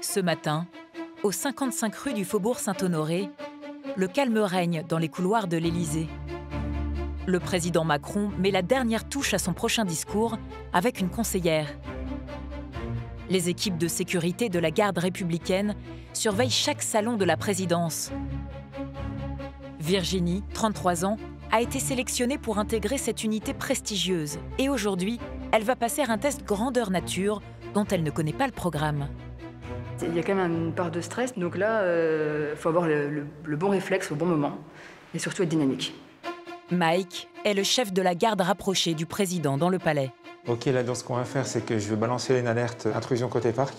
Ce matin, aux 55 rue du Faubourg Saint-Honoré, le calme règne dans les couloirs de l'Élysée. Le président Macron met la dernière touche à son prochain discours avec une conseillère. Les équipes de sécurité de la garde républicaine surveillent chaque salon de la présidence. Virginie, 33 ans, a été sélectionnée pour intégrer cette unité prestigieuse. Et aujourd'hui, elle va passer un test grandeur nature dont elle ne connaît pas le programme. Il y a quand même une part de stress, donc là, il faut avoir le bon réflexe au bon moment et surtout être dynamique. Mike est le chef de la garde rapprochée du président dans le palais. Ok, là, ce qu'on va faire, c'est que je vais balancer une alerte intrusion côté parc.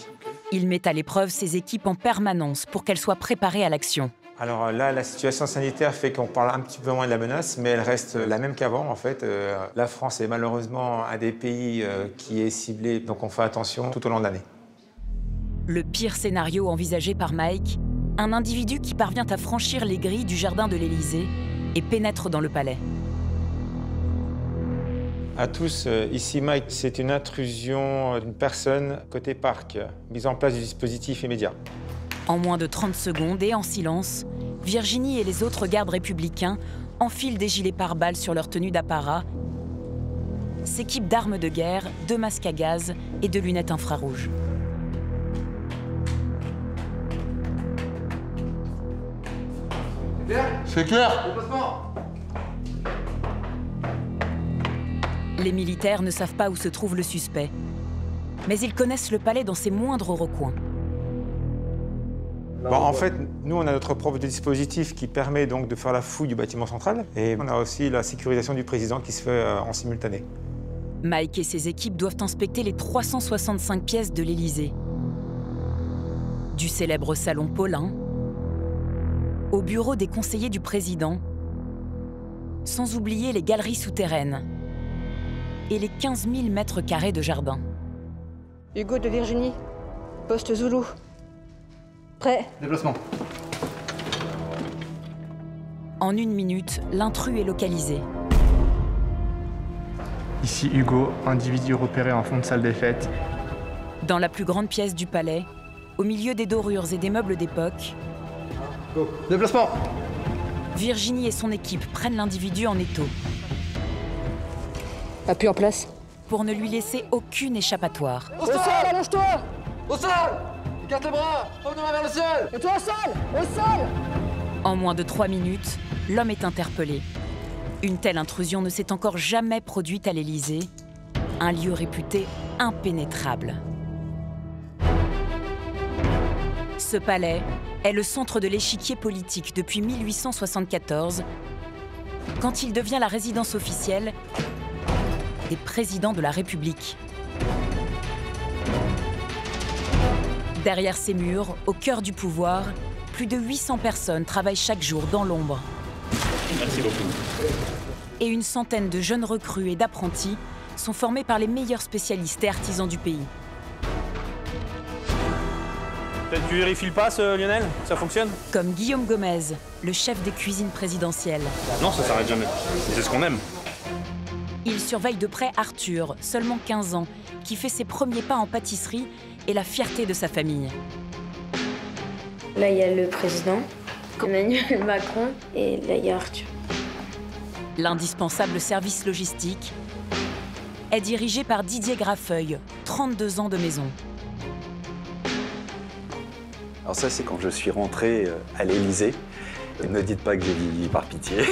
Il met à l'épreuve ses équipes en permanence pour qu'elles soient préparées à l'action. Alors là, la situation sanitaire fait qu'on parle un petit peu moins de la menace, mais elle reste la même qu'avant, en fait. La France est malheureusement un des pays qui est ciblé, donc on fait attention tout au long de l'année. Le pire scénario envisagé par Mike, un individu qui parvient à franchir les grilles du jardin de l'Élysée et pénètre dans le palais. À tous, ici Mike, c'est une intrusion d'une personne côté parc, mise en place du dispositif immédiat. En moins de 30 secondes et en silence, Virginie et les autres gardes républicains enfilent des gilets pare-balles sur leur tenue d'apparat, s'équipent d'armes de guerre, de masques à gaz et de lunettes infrarouges. C'est clair. Les militaires ne savent pas où se trouve le suspect, mais ils connaissent le palais dans ses moindres recoins. Bon, en fait, nous, on a notre propre dispositif qui permet donc de faire la fouille du bâtiment central. Et on a aussi la sécurisation du président qui se fait en simultané. Mike et ses équipes doivent inspecter les 365 pièces de l'Élysée. Du célèbre salon Paulin au bureau des conseillers du président, sans oublier les galeries souterraines et les 15 000 mètres carrés de jardin. Hugo de Virginie, poste Zoulou. Prêt. Déplacement. En 1 minute, l'intrus est localisé. Ici Hugo, individu repéré en fond de salle des fêtes. Dans la plus grande pièce du palais, au milieu des dorures et des meubles d'époque, Déplacement. Virginie et son équipe prennent l'individu en étau Appui en place. pour ne lui laisser aucune échappatoire. Au sol, allonge-toi. Au sol. Écarte les bras. Revenons vers le ciel. Et toi au sol. Au sol. En moins de 3 minutes, l'homme est interpellé. Une telle intrusion ne s'est encore jamais produite à l'Élysée, un lieu réputé impénétrable. Ce palais est le centre de l'échiquier politique depuis 1874, quand il devient la résidence officielle des présidents de la République. Derrière ces murs, au cœur du pouvoir, plus de 800 personnes travaillent chaque jour dans l'ombre. Merci beaucoup. Et une centaine de jeunes recrues et d'apprentis sont formés par les meilleurs spécialistes et artisans du pays. Tu vérifies le pass, Lionel? Ça fonctionne? Comme Guillaume Gomez, le chef des cuisines présidentielles. Non, ça s'arrête jamais. C'est ce qu'on aime. Il surveille de près Arthur, seulement 15 ans, qui fait ses premiers pas en pâtisserie et la fierté de sa famille. Là, il y a le président, Emmanuel Macron, et là, il y a Arthur. L'indispensable service logistique est dirigé par Didier Graffeuil, 32 ans de maison. Alors ça, c'est quand je suis rentré à l'Élysée. Et ne dites pas que j'ai vieilli par pitié.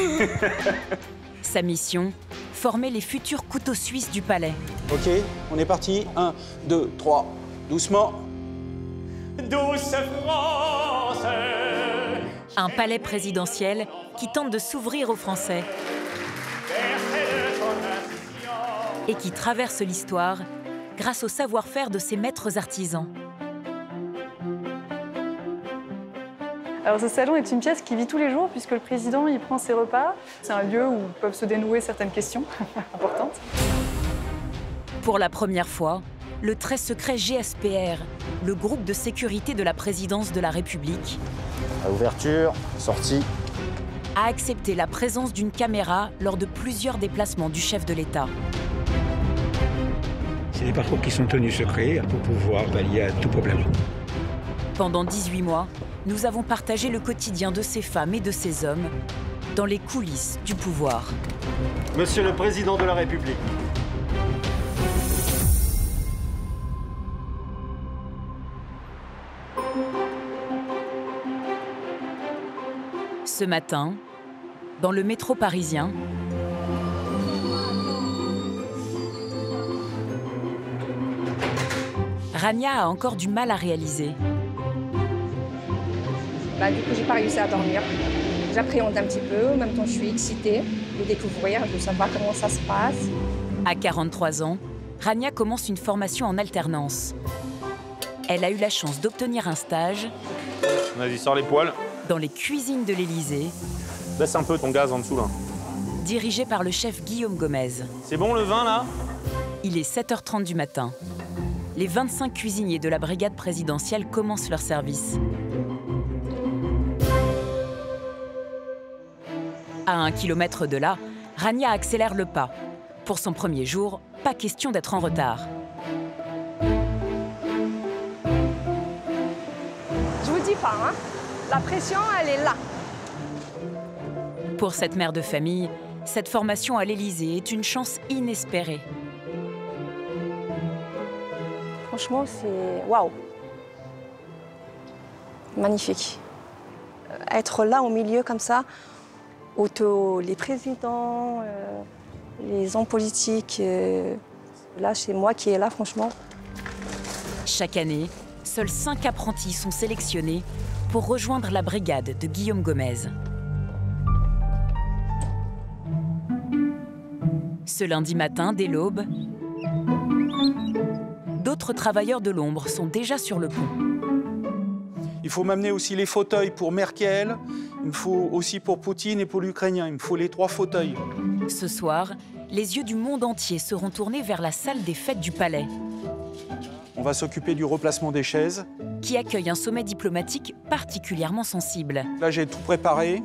Sa mission, former les futurs couteaux suisses du palais. Ok, on est parti. 1, 2, 3, doucement. Douce France. Un palais présidentiel qui tente de s'ouvrir aux Français et qui traverse l'histoire grâce au savoir-faire de ses maîtres artisans. Alors ce salon est une pièce qui vit tous les jours puisque le président il prend ses repas. C'est un lieu où peuvent se dénouer certaines questions importantes. Pour la première fois, le très secret GSPR, le groupe de sécurité de la présidence de la République, Ouverture, sortie. a accepté la présence d'une caméra lors de plusieurs déplacements du chef de l'État. C'est des parcours qui sont tenus secrets pour pouvoir pallier à tout problème. Pendant 18 mois, nous avons partagé le quotidien de ces femmes et de ces hommes dans les coulisses du pouvoir. Monsieur le Président de la République. Ce matin, dans le métro parisien, Rania a encore du mal à réaliser. Du coup, j'ai pas réussi à dormir. J'appréhende un petit peu, en même temps je suis excitée de découvrir, de savoir comment ça se passe. À 43 ans, Rania commence une formation en alternance. Elle a eu la chance d'obtenir un stage. Vas-y, sors les poils. Dans les cuisines de l'Élysée. Baisse un peu ton gaz en dessous, là. Dirigé par le chef Guillaume Gomez. C'est bon le vin, là? Il est 7h30 du matin. Les 25 cuisiniers de la brigade présidentielle commencent leur service. À 1 kilomètre de là, Rania accélère le pas. Pour son premier jour, pas question d'être en retard. Je vous dis pas, la pression, elle est là. Pour cette mère de famille, cette formation à l'Élysée est une chance inespérée. Franchement, c'est waouh. Magnifique. Être là au milieu comme ça, où les présidents, les hommes politiques, là, c'est moi qui est là, franchement. Chaque année, seuls 5 apprentis sont sélectionnés pour rejoindre la brigade de Guillaume Gomez. Ce lundi matin, dès l'aube, d'autres travailleurs de l'ombre sont déjà sur le pont. Il faut m'amener aussi les fauteuils pour Merkel, il me faut aussi pour Poutine et pour l'Ukrainien, il me faut les 3 fauteuils. Ce soir, les yeux du monde entier seront tournés vers la salle des fêtes du Palais. On va s'occuper du replacement des chaises. Qui accueille un sommet diplomatique particulièrement sensible. Là, j'ai tout préparé.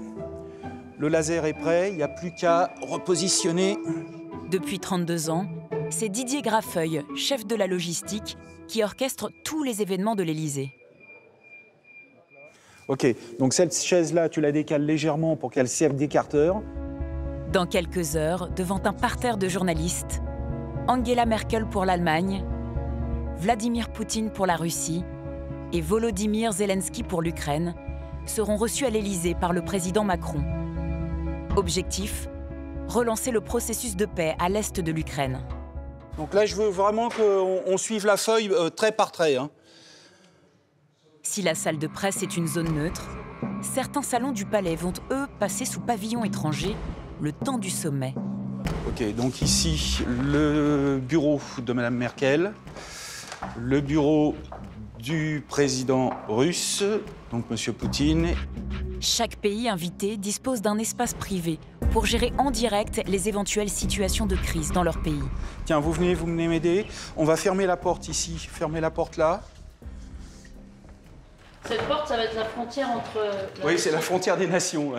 Le laser est prêt, il n'y a plus qu'à repositionner. Depuis 32 ans, c'est Didier Graffeuil, chef de la logistique, qui orchestre tous les événements de l'Élysée. Ok, donc cette chaise-là, tu la décales légèrement pour qu'elle serve d'écarteur. Dans quelques heures, devant un parterre de journalistes, Angela Merkel pour l'Allemagne, Vladimir Poutine pour la Russie et Volodymyr Zelensky pour l'Ukraine seront reçus à l'Élysée par le président Macron. Objectif, relancer le processus de paix à l'est de l'Ukraine. Donc là, je veux vraiment qu'on suive la feuille trait par trait. Si la salle de presse est une zone neutre, certains salons du palais vont, eux, passer sous pavillon étranger le temps du sommet. Ok, donc ici, le bureau de Mme Merkel, le bureau du président russe, donc M. Poutine. Chaque pays invité dispose d'un espace privé pour gérer en direct les éventuelles situations de crise dans leur pays. Tiens, vous venez m'aider. On va fermer la porte ici, fermer la porte là. Cette porte, ça va être la frontière entre... Oui, c'est la frontière des nations.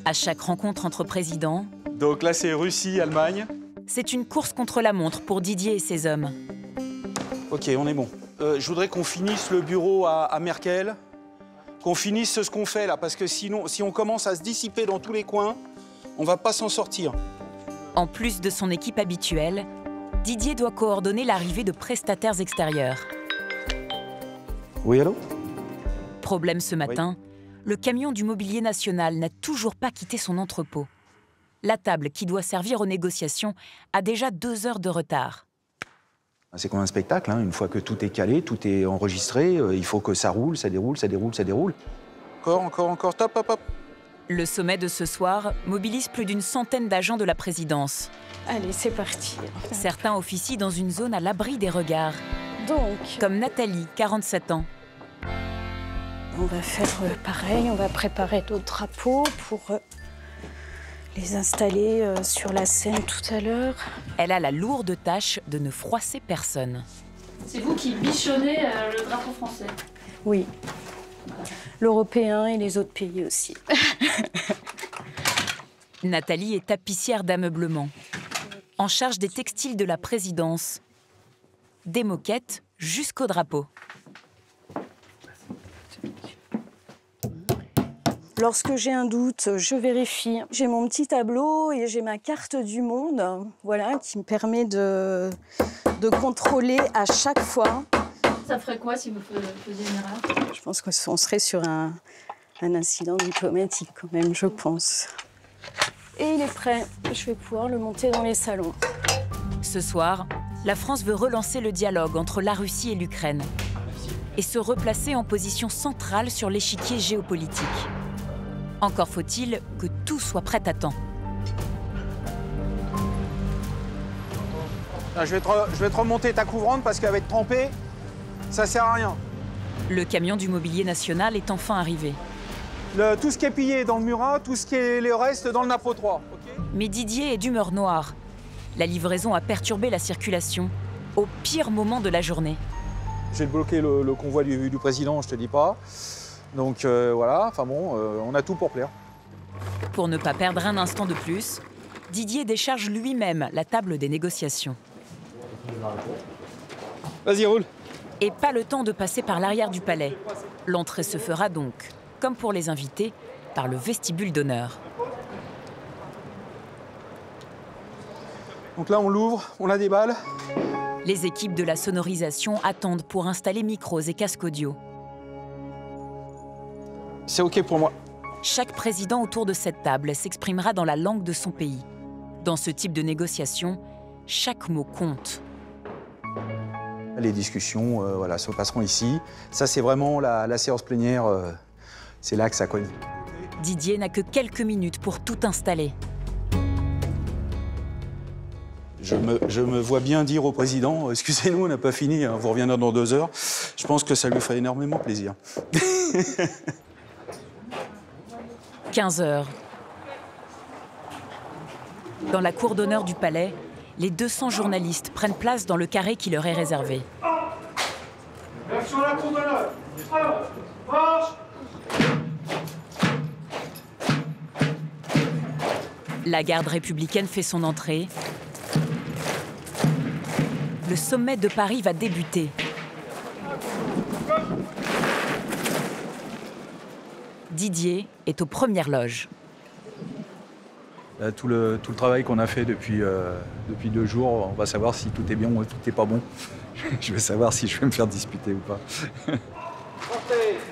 À chaque rencontre entre présidents... Donc là, c'est Russie, Allemagne. C'est une course contre la montre pour Didier et ses hommes. Ok, on est bon. Je voudrais qu'on finisse le bureau à Merkel, qu'on finisse ce qu'on fait là, parce que sinon, si on commence à se dissiper dans tous les coins, on va pas s'en sortir. En plus de son équipe habituelle, Didier doit coordonner l'arrivée de prestataires extérieurs. Oui, allô? Problème ce matin, le camion du mobilier national n'a toujours pas quitté son entrepôt. La table qui doit servir aux négociations a déjà 2 heures de retard. C'est comme un spectacle, une fois que tout est calé, tout est enregistré, il faut que ça roule, ça déroule, ça déroule, ça déroule. Encore, top, hop, hop. Le sommet de ce soir mobilise plus d'une centaine d'agents de la présidence. Allez, c'est parti. Certains officient dans une zone à l'abri des regards. Donc, comme Nathalie, 47 ans. On va faire pareil, on va préparer d'autres drapeaux pour les installer sur la scène tout à l'heure. Elle a la lourde tâche de ne froisser personne. C'est vous qui bichonnez le drapeau français? Oui. L'européen et les autres pays aussi. Nathalie est tapissière d'ameublement, en charge des textiles de la présidence. Des moquettes jusqu'au drapeau. Lorsque j'ai un doute, je vérifie. J'ai mon petit tableau et j'ai ma carte du monde, voilà, qui me permet de contrôler à chaque fois. Ça ferait quoi si vous faisiez une erreur? Je pense qu'on serait sur un incident diplomatique quand même, je pense. Et il est prêt. Je vais pouvoir le monter dans les salons. Ce soir, la France veut relancer le dialogue entre la Russie et l'Ukraine et se replacer en position centrale sur l'échiquier géopolitique. Encore faut-il que tout soit prêt à temps. Là, je vais te remonter ta couvrante parce qu'avec trempé, ça sert à rien. Le camion du mobilier national est enfin arrivé. Tout ce qui est pillé dans le Murat, tout ce qui est le reste dans le Napro 3. Okay. Mais Didier est d'humeur noire. La livraison a perturbé la circulation au pire moment de la journée. J'ai bloqué le convoi du président, je te dis pas. Donc voilà, enfin bon, on a tout pour plaire. Pour ne pas perdre un instant de plus, Didier décharge lui-même la table des négociations. Vas-y, roule. Et pas le temps de passer par l'arrière du palais. L'entrée se fera donc, comme pour les invités, par le vestibule d'honneur. Donc là, on l'ouvre, on la déballe. Les équipes de la sonorisation attendent pour installer micros et casques audio. C'est OK pour moi. Chaque président autour de cette table s'exprimera dans la langue de son pays. Dans ce type de négociation, chaque mot compte. Les discussions voilà, se passeront ici. Ça, c'est vraiment la séance plénière. C'est là que ça cogne. Didier n'a que quelques minutes pour tout installer. Je me vois bien dire au président, excusez-nous, on n'a pas fini, hein, vous reviendrez dans 2 heures. Je pense que ça lui ferait énormément plaisir. 15 heures. Dans la cour d'honneur du palais, les 200 journalistes prennent place dans le carré qui leur est réservé. Sur la cour d'honneur. Marche. La garde républicaine fait son entrée. Le sommet de Paris va débuter. Didier est aux premières loges. Là, tout le travail qu'on a fait depuis 2 jours, on va savoir si tout est bien ou tout n'est pas bon. Je vais savoir si je vais me faire disputer ou pas.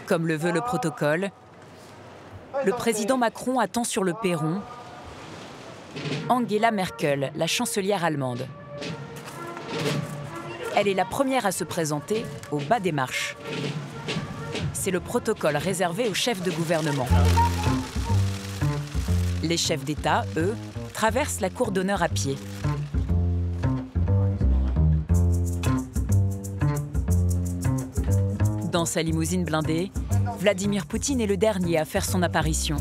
Comme le veut le protocole, le président Macron attend sur le perron Angela Merkel, la chancelière allemande. Elle est la première à se présenter au bas des marches. C'est le protocole réservé aux chefs de gouvernement. Les chefs d'État, eux, traversent la cour d'honneur à pied. Dans sa limousine blindée, Vladimir Poutine est le dernier à faire son apparition.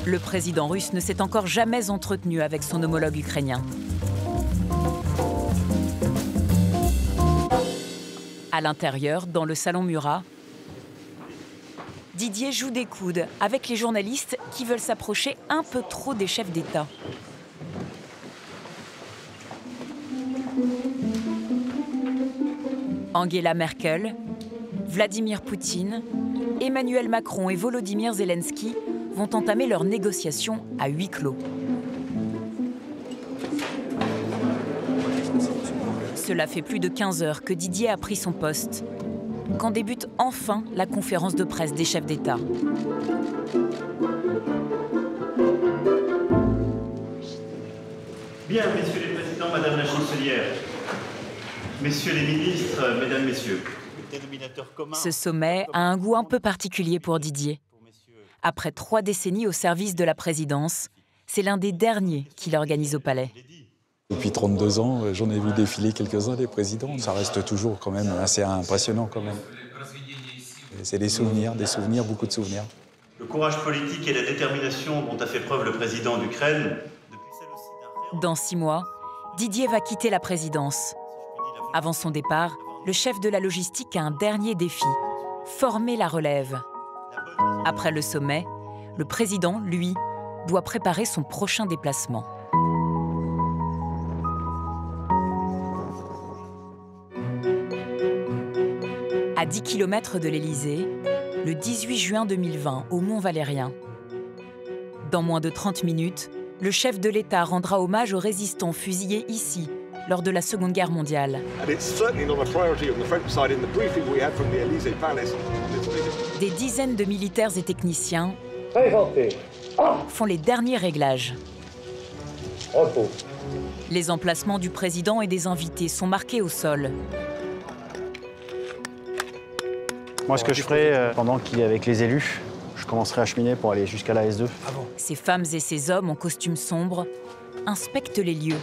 Le président russe ne s'est encore jamais entretenu avec son homologue ukrainien. À l'intérieur, dans le salon Murat, Didier joue des coudes avec les journalistes qui veulent s'approcher un peu trop des chefs d'État. Angela Merkel, Vladimir Poutine, Emmanuel Macron et Volodymyr Zelensky vont entamer leurs négociations à huis clos. Cela fait plus de 15 heures que Didier a pris son poste, quand débute enfin la conférence de presse des chefs d'État. Bien, messieurs les présidents, madame la chancelière, messieurs les ministres, mesdames, messieurs. Ce sommet a un goût un peu particulier pour Didier. Après 3 décennies au service de la présidence, c'est l'un des derniers qu'il organise au Palais. Depuis 32 ans, j'en ai vu défiler quelques-uns des présidents. Ça reste toujours quand même assez impressionnant quand même. C'est des souvenirs, beaucoup de souvenirs. Le courage politique et la détermination dont a fait preuve le président d'Ukraine. Dans 6 mois, Didier va quitter la présidence. Avant son départ, le chef de la logistique a un dernier défi, former la relève. Après le sommet, le président, lui, doit préparer son prochain déplacement. À 10 km de l'Élysée, le 18 juin 2020, au Mont-Valérien. Dans moins de 30 minutes, le chef de l'État rendra hommage aux résistants fusillés ici, lors de la Seconde Guerre mondiale. Des dizaines de militaires et techniciens font les derniers réglages. Les emplacements du président et des invités sont marqués au sol. Moi, ce que je ferai pendant qu'il est avec les élus, je commencerai à cheminer pour aller jusqu'à la S2. Ces femmes et ces hommes en costume sombre inspectent les lieux.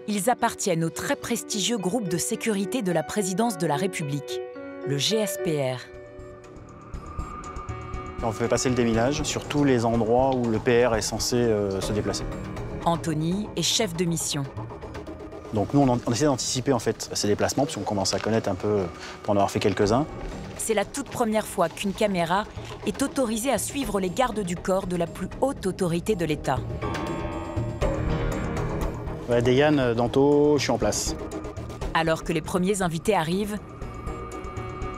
Ils appartiennent au très prestigieux groupe de sécurité de la présidence de la République, le GSPR. On fait passer le déminage sur tous les endroits où le PR est censé se déplacer. Anthony est chef de mission. Donc nous, on essaie d'anticiper en fait ces déplacements, parce qu'on commence à connaître un peu, pour en avoir fait quelques-uns. C'est la toute première fois qu'une caméra est autorisée à suivre les gardes du corps de la plus haute autorité de l'État. Ouais, Deyane, Danto, je suis en place. Alors que les premiers invités arrivent,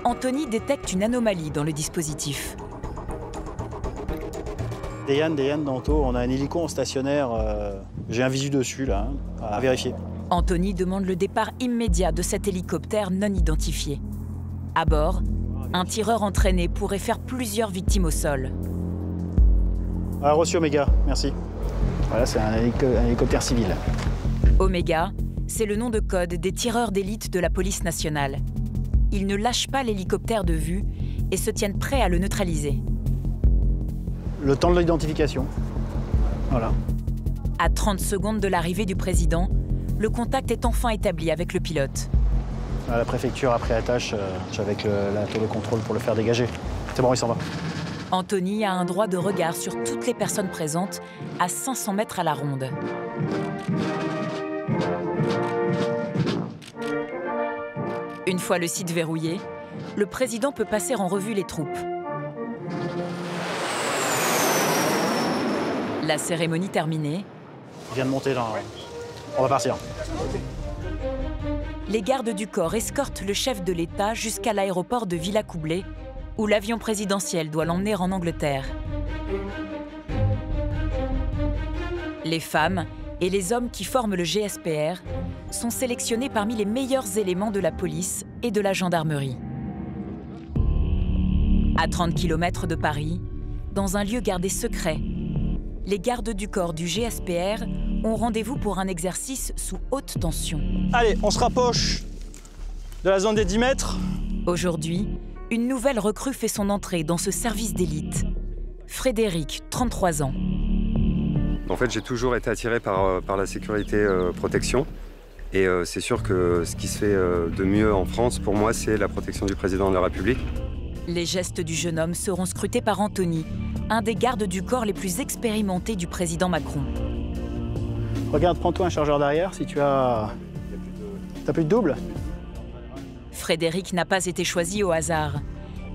Anthony détecte une anomalie dans le dispositif. Deyane, Danto, on a un hélico en stationnaire. J'ai un visu dessus, là, à vérifier. Anthony demande le départ immédiat de cet hélicoptère non identifié. À bord, un tireur entraîné pourrait faire plusieurs victimes au sol. Ah, reçu Omega, merci. Voilà, c'est un hélicoptère civil. Omega, c'est le nom de code des tireurs d'élite de la police nationale. Ils ne lâchent pas l'hélicoptère de vue et se tiennent prêts à le neutraliser. Le temps de l'identification. Voilà. À 30 secondes de l'arrivée du président, le contact est enfin établi avec le pilote. À la préfecture, après la tâche, avec la tour de contrôle pour le faire dégager. C'est bon, il s'en va. Anthony a un droit de regard sur toutes les personnes présentes à 500 mètres à la ronde. Une fois le site verrouillé, le président peut passer en revue les troupes. La cérémonie terminée, il vient de monter dans... On va partir. Les gardes du corps escortent le chef de l'État jusqu'à l'aéroport de Villacoublay, où l'avion présidentiel doit l'emmener en Angleterre. Les femmes et les hommes qui forment le GSPR sont sélectionnés parmi les meilleurs éléments de la police et de la gendarmerie. À 30 km de Paris, dans un lieu gardé secret, les gardes du corps du GSPR ont rendez-vous pour un exercice sous haute tension. Allez, on se rapproche de la zone des 10 mètres. Aujourd'hui, une nouvelle recrue fait son entrée dans ce service d'élite. Frédéric, 33 ans. En fait, j'ai toujours été attiré par la sécurité protection. Et c'est sûr que ce qui se fait de mieux en France, pour moi, c'est la protection du président de la République. Les gestes du jeune homme seront scrutés par Anthony, un des gardes du corps les plus expérimentés du président Macron. Regarde, prends-toi un chargeur d'arrière si tu as... T'as plus de double? Frédéric n'a pas été choisi au hasard.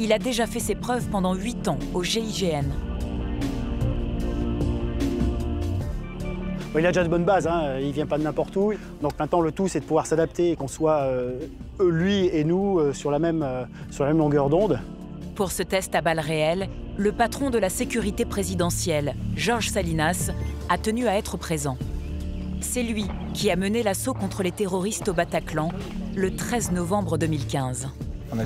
Il a déjà fait ses preuves pendant 8 ans au GIGN. Il a déjà de bonnes bases, hein. Il ne vient pas de n'importe où. Donc maintenant, le tout, c'est de pouvoir s'adapter et qu'on soit lui et nous sur la même longueur d'onde. Pour ce test à balles réelles, le patron de la sécurité présidentielle, Georges Salinas, a tenu à être présent. C'est lui qui a mené l'assaut contre les terroristes au Bataclan le 13 novembre 2015. On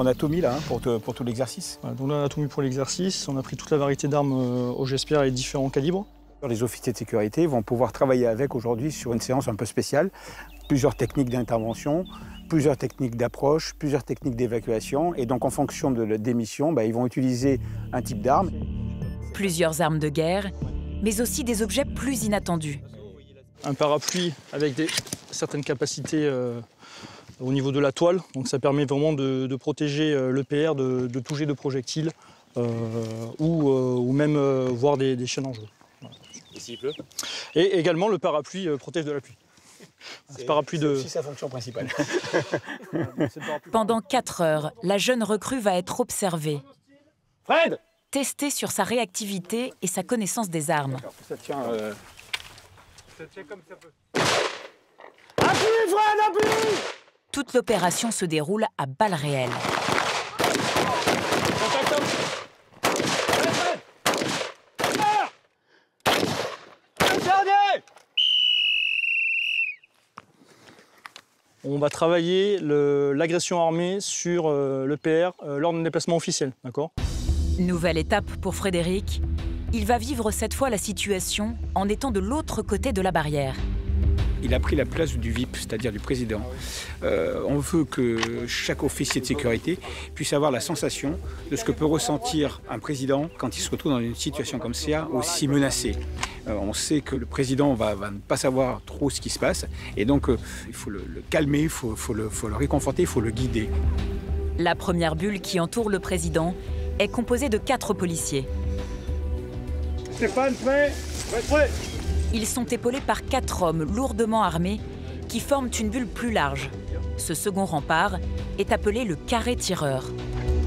a tout mis là pour tout l'exercice. Voilà, donc là, on a tout mis pour l'exercice. On a pris toute la variété d'armes au GSPR et différents calibres. Les officiers de sécurité vont pouvoir travailler avec aujourd'hui sur une séance un peu spéciale. Plusieurs techniques d'intervention, plusieurs techniques d'approche, plusieurs techniques d'évacuation. Et donc en fonction des missions, ils vont utiliser un type d'arme. Plusieurs armes de guerre, mais aussi des objets plus inattendus. Un parapluie avec certaines capacités au niveau de la toile. Donc ça permet vraiment de protéger le PR de tout jet de projectiles ou même voir des chaînes en jeu. Voilà. Et s'il pleut? Et également le parapluie protège de la pluie. C'est aussi sa fonction principale. Pendant 4 heures, la jeune recrue va être observée. Fred! Testée sur sa réactivité et sa connaissance des armes. Ça tient comme ça peut. Appuie, Fred, appuie! Toute l'opération se déroule à balles réelles. Contact homme. On va travailler l'agression armée sur l'EPR lors d'un déplacement officiel, d'accord ? Nouvelle étape pour Frédéric. Il va vivre cette fois la situation en étant de l'autre côté de la barrière. Il a pris la place du VIP, c'est-à-dire du président. On veut que chaque officier de sécurité puisse avoir la sensation de ce que peut ressentir un président quand il se retrouve dans une situation comme ça, aussi menacée. On sait que le président va ne pas savoir trop ce qui se passe, et donc il faut le calmer, il faut le réconforter, il faut le guider. La première bulle qui entoure le président est composée de 4 policiers. Stéphane, prêt ? Prêt. Ils sont épaulés par 4 hommes lourdement armés qui forment une bulle plus large. Ce second rempart est appelé le carré tireur.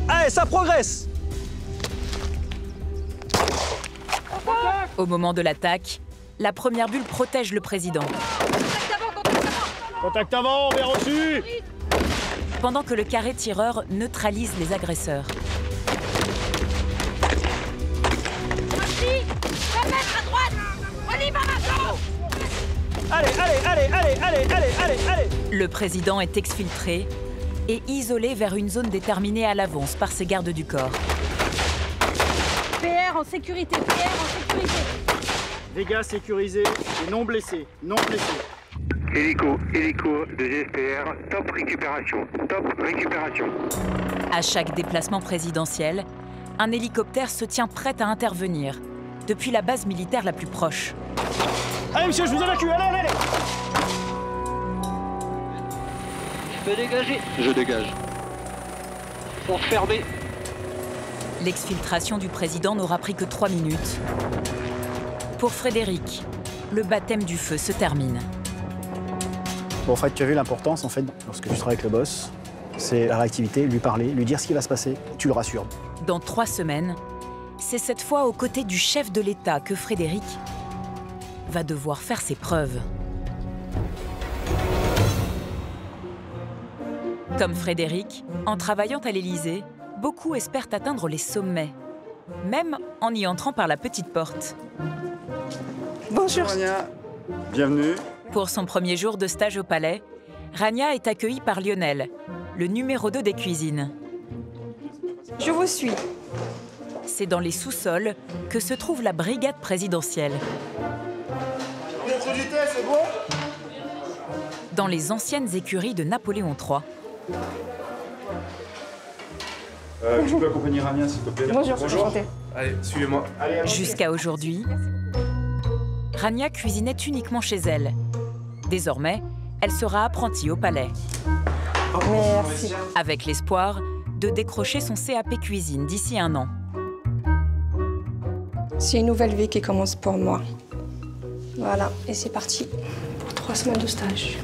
Allez, ça progresse! Au moment de l'attaque, la première bulle protège le président. Contact avant, bien reçu! Pendant que le carré tireur neutralise les agresseurs. Allez! Le président est exfiltré et isolé vers une zone déterminée à l'avance par ses gardes du corps. PR en sécurité, PR en sécurité. Dégâts sécurisés et non blessés, Hélico de GSPR, top récupération. À chaque déplacement présidentiel, un hélicoptère se tient prêt à intervenir, depuis la base militaire la plus proche. Allez monsieur, je vous évacue, allez! Je peux dégager. Je dégage. Pour fermer. L'exfiltration du président n'aura pris que 3 minutes. Pour Frédéric, le baptême du feu se termine. Bon, en fait, tu as vu l'importance, en fait, lorsque tu travailles avec le boss, c'est la réactivité, lui parler, lui dire ce qui va se passer, tu le rassures. Dans 3 semaines, c'est cette fois aux côtés du chef de l'État que Frédéric va devoir faire ses preuves. Comme Frédéric, en travaillant à l'Élysée, beaucoup espèrent atteindre les sommets, même en y entrant par la petite porte. Bonjour. Rania, bienvenue. Pour son premier jour de stage au palais, Rania est accueillie par Lionel, le numéro 2 des cuisines. Je vous suis. C'est dans les sous-sols que se trouve la brigade présidentielle. C'est bon ? Dans les anciennes écuries de Napoléon III. Tu peux accompagner Rania, s'il te plaît. Bonjour. Enchantée. Allez, suivez-moi. Jusqu'à aujourd'hui, Rania cuisinait uniquement chez elle. Désormais, elle sera apprentie au palais. Merci. Avec l'espoir de décrocher son CAP cuisine d'ici 1 an. C'est une nouvelle vie qui commence pour moi. Voilà, et c'est parti pour 3 semaines de stage.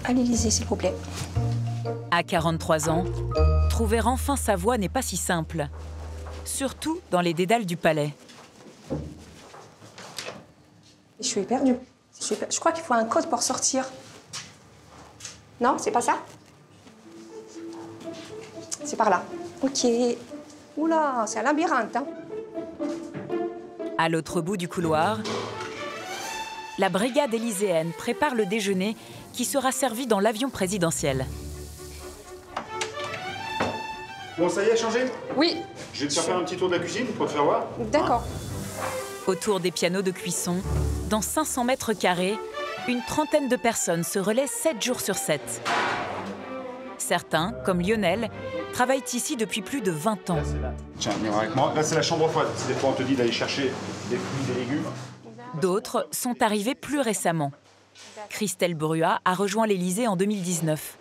À l'Élysée, s'il vous plaît. À 43 ans, trouver enfin sa voie n'est pas si simple. Surtout dans les dédales du palais. Je suis perdue. Je crois qu'il faut un code pour sortir. Non, c'est pas ça? C'est par là. Ok. Oula, c'est un labyrinthe, hein. À l'autre bout du couloir, la brigade élyséenne prépare le déjeuner qui sera servi dans l'avion présidentiel. Bon, ça y est, changé? Oui. Je vais te faire un petit tour de la cuisine pour te faire voir. D'accord. Autour des pianos de cuisson, dans 500 mètres carrés, une trentaine de personnes se relaient 7 jours sur 7. Certains, comme Lionel, travaillent ici depuis plus de 20 ans. Tiens, viens avec moi. Là, c'est la chambre froide. Des fois, on te dit d'aller chercher des fruits, des légumes. D'autres sont arrivés plus récemment. Christelle Brua a rejoint l'Élysée en 2019.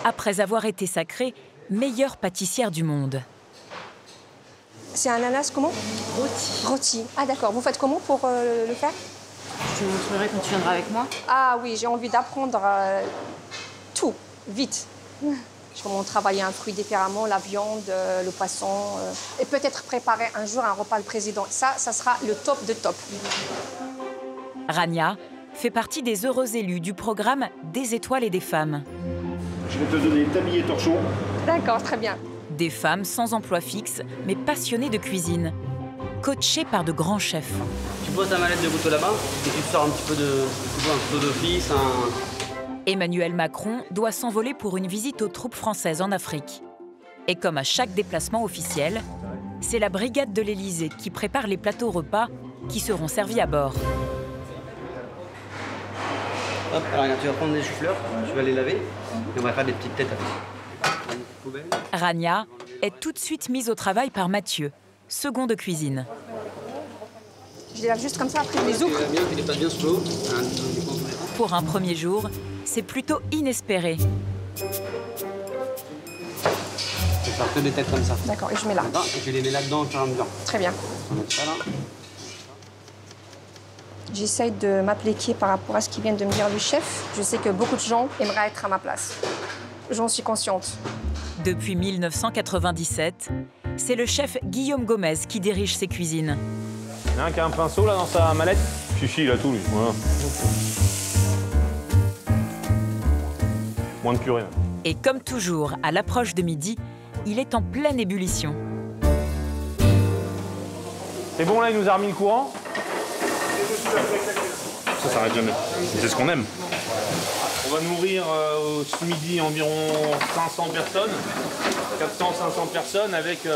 Après avoir été sacrée meilleure pâtissière du monde. C'est un ananas comment? Rôti. Rôti. Ah d'accord. Vous faites comment pour le faire? Je te montrerai quand tu viendras avec moi. Ah oui, j'ai envie d'apprendre tout, vite. Comment travailler un fruit différemment, la viande, le poisson, et peut-être préparer un jour un repas le président. Ça sera le top de top. Rania fait partie des heureux élus du programme Des étoiles et des femmes. Je vais te donner le tablier torchon. D'accord, très bien. Des femmes sans emploi fixe, mais passionnées de cuisine, coachées par de grands chefs. Tu poses ta mallette de couteau là-bas et tu sors un petit peu de couteau d'office. Emmanuel Macron doit s'envoler pour une visite aux troupes françaises en Afrique. Et comme à chaque déplacement officiel, c'est la brigade de l'Élysée qui prépare les plateaux repas qui seront servis à bord. Hop, alors tu vas prendre des choux-fleurs, tu vas les laver, et on va faire des petites têtes avec. Rania est tout de suite mise au travail par Mathieu, second de cuisine. Je les lave juste comme ça, après je les ouvre. Pour un premier jour, c'est plutôt inespéré. Je vais faire que des têtes comme ça. D'accord, et je mets là. Et tu les mets là-dedans, au fur et à mesure. Très bien. On va mettre ça là. J'essaye de m'appliquer par rapport à ce qui vient de me dire le chef. Je sais que beaucoup de gens aimeraient être à ma place. J'en suis consciente. Depuis 1997, c'est le chef Guillaume Gomez qui dirige ses cuisines. Il y en a un qui a un pinceau là dans sa mallette? Si, il a tout lui. Voilà. Moins de purée. Et comme toujours, à l'approche de midi, il est en pleine ébullition. C'est bon là, il nous a remis le courant? Ça s'arrête jamais. C'est ce qu'on aime. On va nourrir ce midi environ 500 personnes, 400-500 personnes avec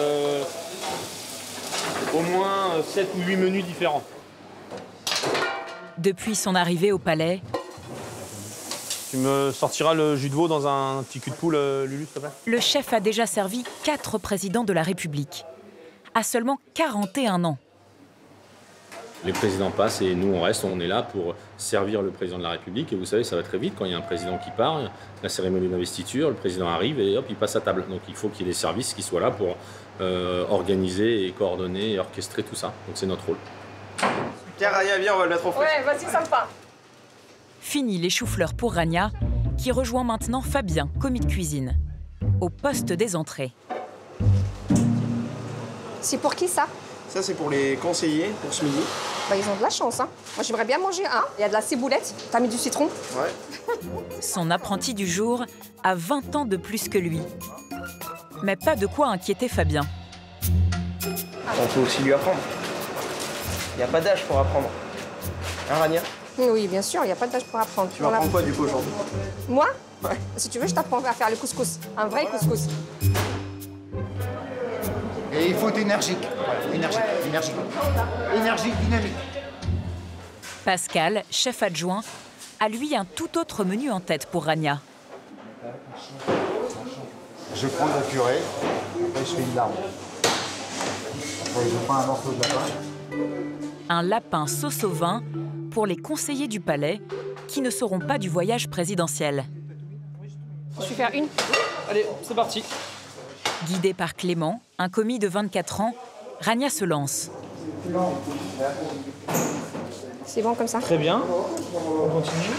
au moins 7 ou 8 menus différents. Depuis son arrivée au palais, tu me sortiras le jus de veau dans un petit cul de poule, Lulu, s'il te plaît? Le chef a déjà servi 4 présidents de la République, à seulement 41 ans. Les présidents passent et nous on reste, on est là pour servir le président de la République. Et vous savez, ça va très vite quand il y a un président qui part, la cérémonie d'investiture, le président arrive et hop, il passe à table. Donc il faut qu'il y ait des services qui soient là pour organiser et coordonner et orchestrer tout ça. Donc c'est notre rôle. Tiens, Rania, viens, on va le mettre au feu. Ouais, vas-y, sympa. Fini les choux-fleurs pour Rania, qui rejoint maintenant Fabien, commis de cuisine, au poste des entrées. C'est pour qui ça? Ça, c'est pour les conseillers, pour ce midi. Bah, ils ont de la chance, hein. Moi, j'aimerais bien manger un. Il y a de la ciboulette. T'as mis du citron? Ouais. Son apprenti du jour a 20 ans de plus que lui. Mais pas de quoi inquiéter Fabien. On peut aussi lui apprendre. Il n'y a pas d'âge pour apprendre. Hein, Rania? Oui, bien sûr, il n'y a pas d'âge pour apprendre. Tu vas apprendre quoi, du coup, aujourd'hui? Moi? Ouais. Si tu veux, je t'apprends à faire le couscous. Un vrai couscous. Et il faut être énergique. Énergique, dynamique. Pascal, chef adjoint, a lui un tout autre menu en tête pour Rania. Je prends de la purée, après je fais une larme. Après je prends un morceau de lapin. Un lapin sauce au vin pour les conseillers du palais qui ne seront pas du voyage présidentiel. Je vais faire une. Allez, c'est parti. Guidé par Clément, un commis de 24 ans, Rania se lance. C'est bon comme ça? Très bien. On continue.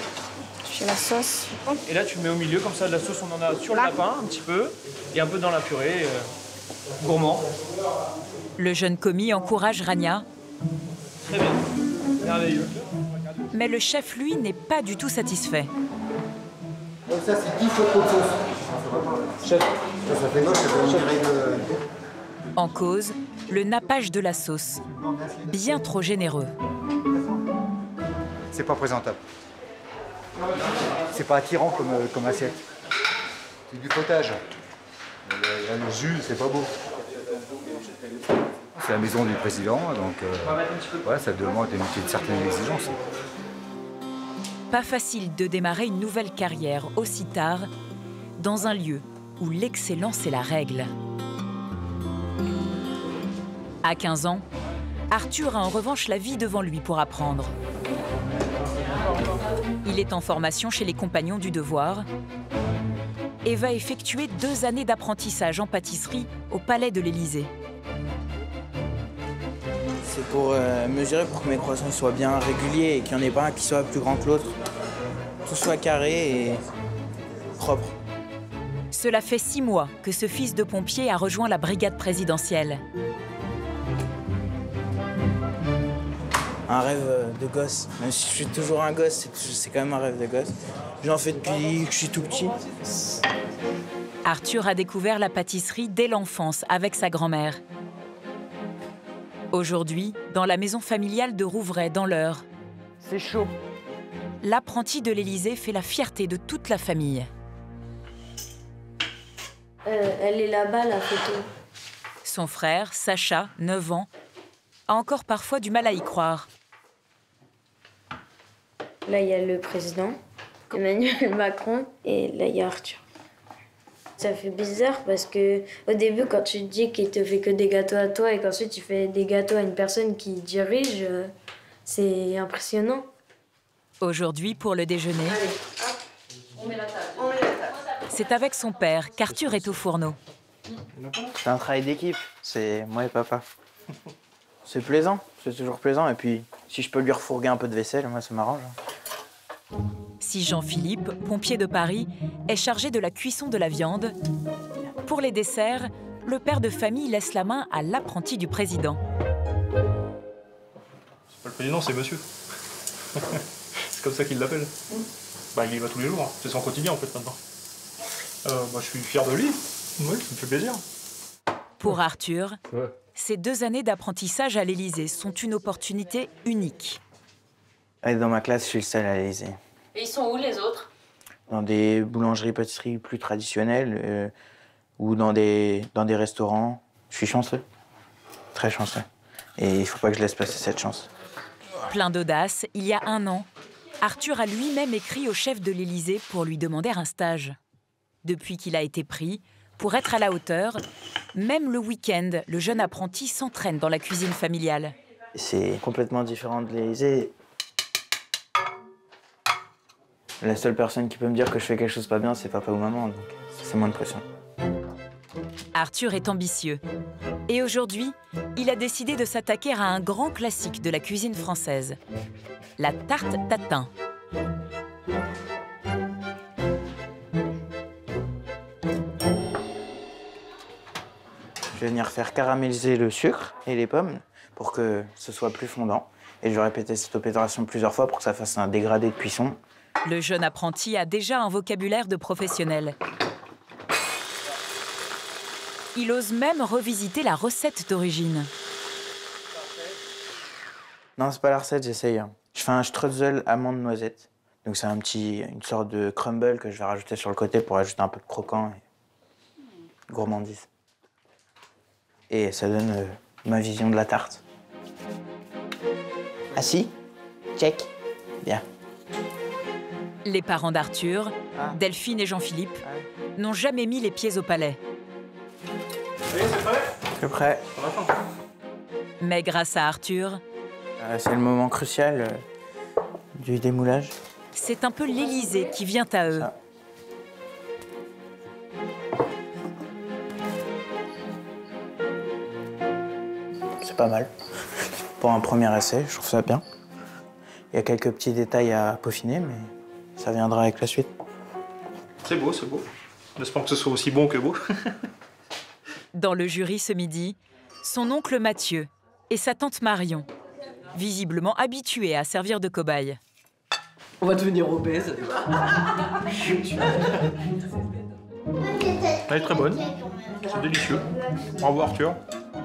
Je fais la sauce. Et là, tu mets au milieu, comme ça, de la sauce, on en a sur le lapin, un petit peu, et un peu dans la purée. Gourmand. Le jeune commis encourage Rania. Très bien. Merveilleux. Mais le chef, lui, n'est pas du tout satisfait. Donc ça, c'est 10 fois trop de sauce. Chef. Ça fait moche, ça fait une règle. En cause, le nappage de la sauce. Bien trop généreux. C'est pas présentable. C'est pas attirant comme assiette. C'est du potage. Le jus, c'est pas beau. C'est la maison du président, donc ouais, ça demande une certaine exigence. Pas facile de démarrer une nouvelle carrière aussi tard, dans un lieu où l'excellence est la règle. À 15 ans, Arthur a en revanche la vie devant lui pour apprendre. Il est en formation chez les Compagnons du Devoir et va effectuer 2 années d'apprentissage en pâtisserie au Palais de l'Élysée. C'est pour mesurer pour que mes croissants soient bien réguliers et qu'il n'y en ait pas un qui soit plus grand que l'autre. Tout soit carré et propre. Cela fait 6 mois que ce fils de pompier a rejoint la brigade présidentielle. Un rêve de gosse. Même si je suis toujours un gosse, c'est quand même un rêve de gosse. J'en fais depuis que je suis tout petit. Arthur a découvert la pâtisserie dès l'enfance avec sa grand-mère. Aujourd'hui, dans la maison familiale de Rouvray, dans l'Eure. C'est chaud. l'apprenti de l'Élysée fait la fierté de toute la famille. Elle est là-bas, la photo. Son frère, Sacha, 9 ans, a encore parfois du mal à y croire. Là, il y a le président, Emmanuel Macron, et là, il y a Arthur. Ça fait bizarre parce que au début, quand tu te dis qu'il te fait que des gâteaux à toi et qu'ensuite tu fais des gâteaux à une personne qui dirige, c'est impressionnant. Aujourd'hui, pour le déjeuner, On met la table. c'est avec son père qu'Arthur est au fourneau. C'est un travail d'équipe, c'est moi et papa. C'est plaisant, c'est toujours plaisant. Et puis, si je peux lui refourguer un peu de vaisselle, moi, ça m'arrange. Si Jean-Philippe, pompier de Paris, est chargé de la cuisson de la viande, pour les desserts, le père de famille laisse la main à l'apprenti du président. C'est pas le président, c'est monsieur. C'est comme ça qu'il l'appelle. Bah, il y va tous les jours, c'est son quotidien en fait maintenant. Je suis fier de lui, oui, ça me fait plaisir. Pour Arthur, ces 2 années d'apprentissage à l'Élysée sont une opportunité unique. Dans ma classe, je suis le seul à l'Élysée. Et ils sont où les autres? Dans des boulangeries-pâtisseries plus traditionnelles ou dans des restaurants. Je suis chanceux, très chanceux. Et il ne faut pas que je laisse passer cette chance. Plein d'audace, il y a 1 an, Arthur a lui-même écrit au chef de l'Élysée pour lui demander un stage. Depuis qu'il a été pris, pour être à la hauteur, même le week-end, le jeune apprenti s'entraîne dans la cuisine familiale. C'est complètement différent de l'Élysée. La seule personne qui peut me dire que je fais quelque chose pas bien, c'est papa ou maman, donc c'est moins de pression. Arthur est ambitieux. Et aujourd'hui, il a décidé de s'attaquer à un grand classique de la cuisine française, la tarte tatin. Je vais venir faire caraméliser le sucre et les pommes pour que ce soit plus fondant. Et je vais répéter cette opération plusieurs fois pour que ça fasse un dégradé de cuisson. Le jeune apprenti a déjà un vocabulaire de professionnel. Il ose même revisiter la recette d'origine. Non, c'est pas la recette, j'essaye. Je fais un strudel amande noisette. Donc c'est une sorte de crumble que je vais rajouter sur le côté pour ajouter un peu de croquant et gourmandise. Et ça donne ma vision de la tarte. Assis? Check. Bien. Les parents d'Arthur, Delphine et Jean-Philippe, n'ont jamais mis les pieds au palais. C'est prêt? C'est prêt. Mais grâce à Arthur, c'est le moment crucial du démoulage. c'est un peu l'Élysée qui vient à eux. C'est pas mal. Pour un premier essai, je trouve ça bien. Il y a quelques petits détails à peaufiner, mais ça viendra avec la suite. C'est beau, c'est beau. J'espère que ce soit aussi bon que beau. Dans le jury ce midi, son oncle Mathieu et sa tante Marion, visiblement habitués à servir de cobayes. On va devenir obèse. Elle est très bonne, c'est délicieux. Bravo Arthur.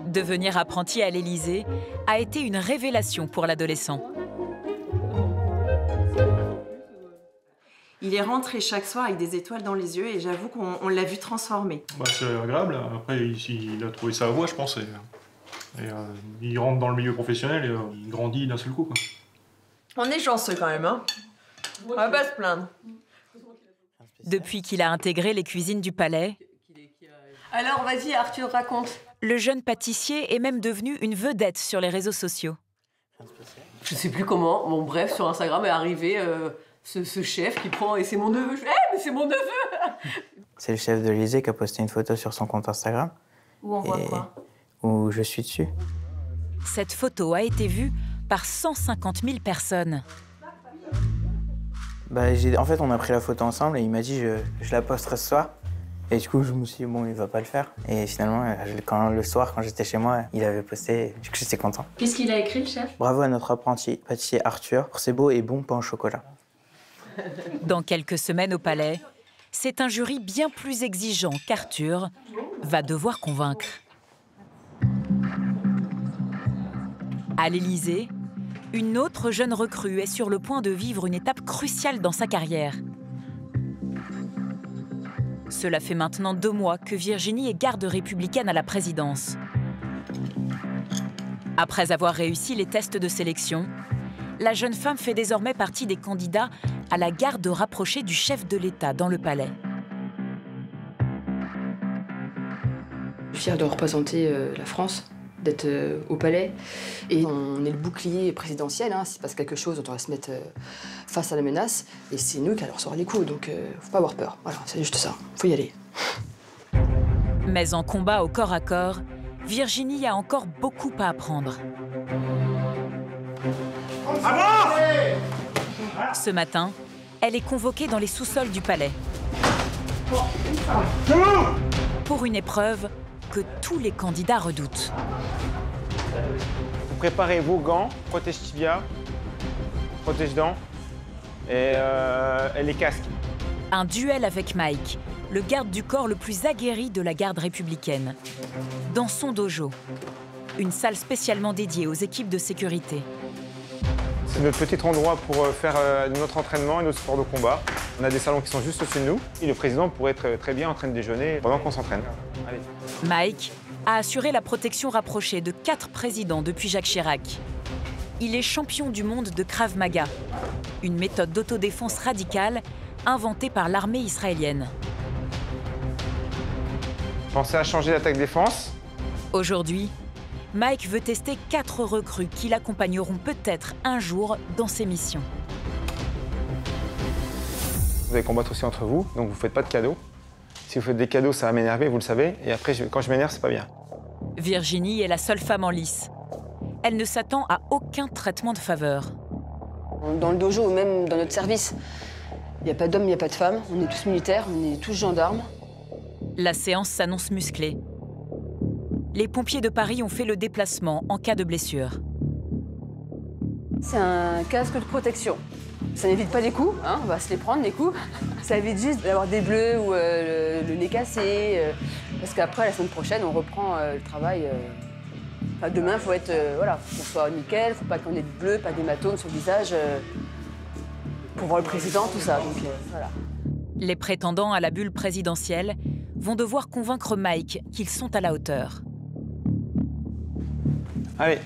Devenir apprenti à l'Élysée a été une révélation pour l'adolescent. Il est rentré chaque soir avec des étoiles dans les yeux et j'avoue qu'on l'a vu transformé. C'est agréable. Après, il a trouvé sa voie, je pense. Il rentre dans le milieu professionnel et il grandit d'un seul coup, quoi. On est chanceux quand même, hein. On va pas se plaindre. Depuis qu'il a intégré les cuisines du palais, Alors vas-y Arthur, raconte. le jeune pâtissier est même devenu une vedette sur les réseaux sociaux. Je sais plus comment, bon bref, sur Instagram est arrivé ce chef qui prend, et c'est mon neveu. Mais c'est mon neveu. C'est le chef de l'Élysée qui a posté une photo sur son compte Instagram. Où on voit quoi? Où je suis dessus. Cette photo a été vue par 150 000 personnes. En fait, on a pris la photo ensemble et il m'a dit je la posterai ce soir. Et du coup, je me suis dit, bon, il va pas le faire. Et finalement, le soir, quand j'étais chez moi, il avait posté. Du coup, j'étais content. Qu'est-ce qu'il a écrit, le chef? Bravo à notre apprenti pâtissier Arthur pour ses beaux et bons pains au chocolat. Dans quelques semaines au palais, c'est un jury bien plus exigeant qu'Arthur va devoir convaincre. À l'Élysée, Une autre jeune recrue est sur le point de vivre une étape cruciale dans sa carrière. Cela fait maintenant 2 mois que Virginie est garde républicaine à la présidence. Après avoir réussi les tests de sélection, la jeune femme fait désormais partie des candidats à la garde rapprochée du chef de l'État dans le palais. Je suis fière de représenter la France, d'être au palais. Et on est le bouclier présidentiel, hein, s'il se passe quelque chose, on doit se mettre face à la menace. Et c'est nous qui allons recevoir les coups, donc faut pas avoir peur. Voilà, c'est juste ça, faut y aller. Mais en combat au corps à corps, Virginie a encore beaucoup à apprendre. Ce matin, elle est convoquée dans les sous-sols du palais pour une épreuve que tous les candidats redoutent. Vous préparez vos gants, protège-tibia, protège-dents et les casques. Un duel avec Mike, le garde du corps le plus aguerri de la garde républicaine. Dans son dojo, une salle spécialement dédiée aux équipes de sécurité. C'est notre petit endroit pour faire notre entraînement et notre sport de combat. On a des salons qui sont juste au-dessus de nous. Et le président pourrait être très bien en train de déjeuner pendant qu'on s'entraîne. Mike a assuré la protection rapprochée de 4 présidents depuis Jacques Chirac. Il est champion du monde de Krav Maga, une méthode d'autodéfense radicale inventée par l'armée israélienne. Pensez à changer d'attaque-défense. Aujourd'hui, Mike veut tester 4 recrues qui l'accompagneront peut-être un jour dans ses missions. Vous allez combattre aussi entre vous, donc vous ne faites pas de cadeaux. Si vous faites des cadeaux, ça va m'énerver, vous le savez. Et après, quand je m'énerve, c'est pas bien. Virginie est la seule femme en lice. Elle ne s'attend à aucun traitement de faveur. Dans le dojo, ou même dans notre service, il n'y a pas d'hommes, il n'y a pas de femmes. On est tous militaires, on est tous gendarmes. La séance s'annonce musclée. Les pompiers de Paris ont fait le déplacement en cas de blessure. C'est un casque de protection. Ça n'évite pas les coups, hein, on va se les prendre les coups. Ça évite juste d'avoir des bleus ou le nez cassé. Parce qu'après, la semaine prochaine, on reprend le travail. Enfin, demain, il faut être, voilà, qu'on soit nickel, il ne faut pas qu'on ait de bleus, pas d'hématomes sur le visage. Pour voir le président, tout ça. Donc, voilà. Les prétendants à la bulle présidentielle vont devoir convaincre Mike qu'ils sont à la hauteur. Allez,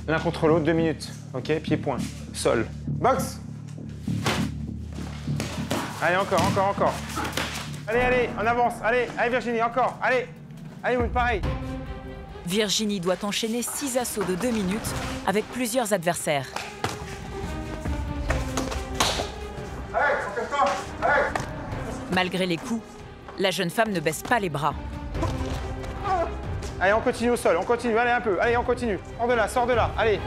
l'un contre l'autre, 2 minutes. Ok, pied-point, sol. Box. Allez, encore. Allez, on avance. Allez, Virginie, encore. Allez, vous, pareil. Virginie doit enchaîner 6 assauts de 2 minutes avec plusieurs adversaires. Malgré les coups, la jeune femme ne baisse pas les bras. Allez, on continue au sol, on continue, allez un peu, allez, on continue. Sors de là, allez.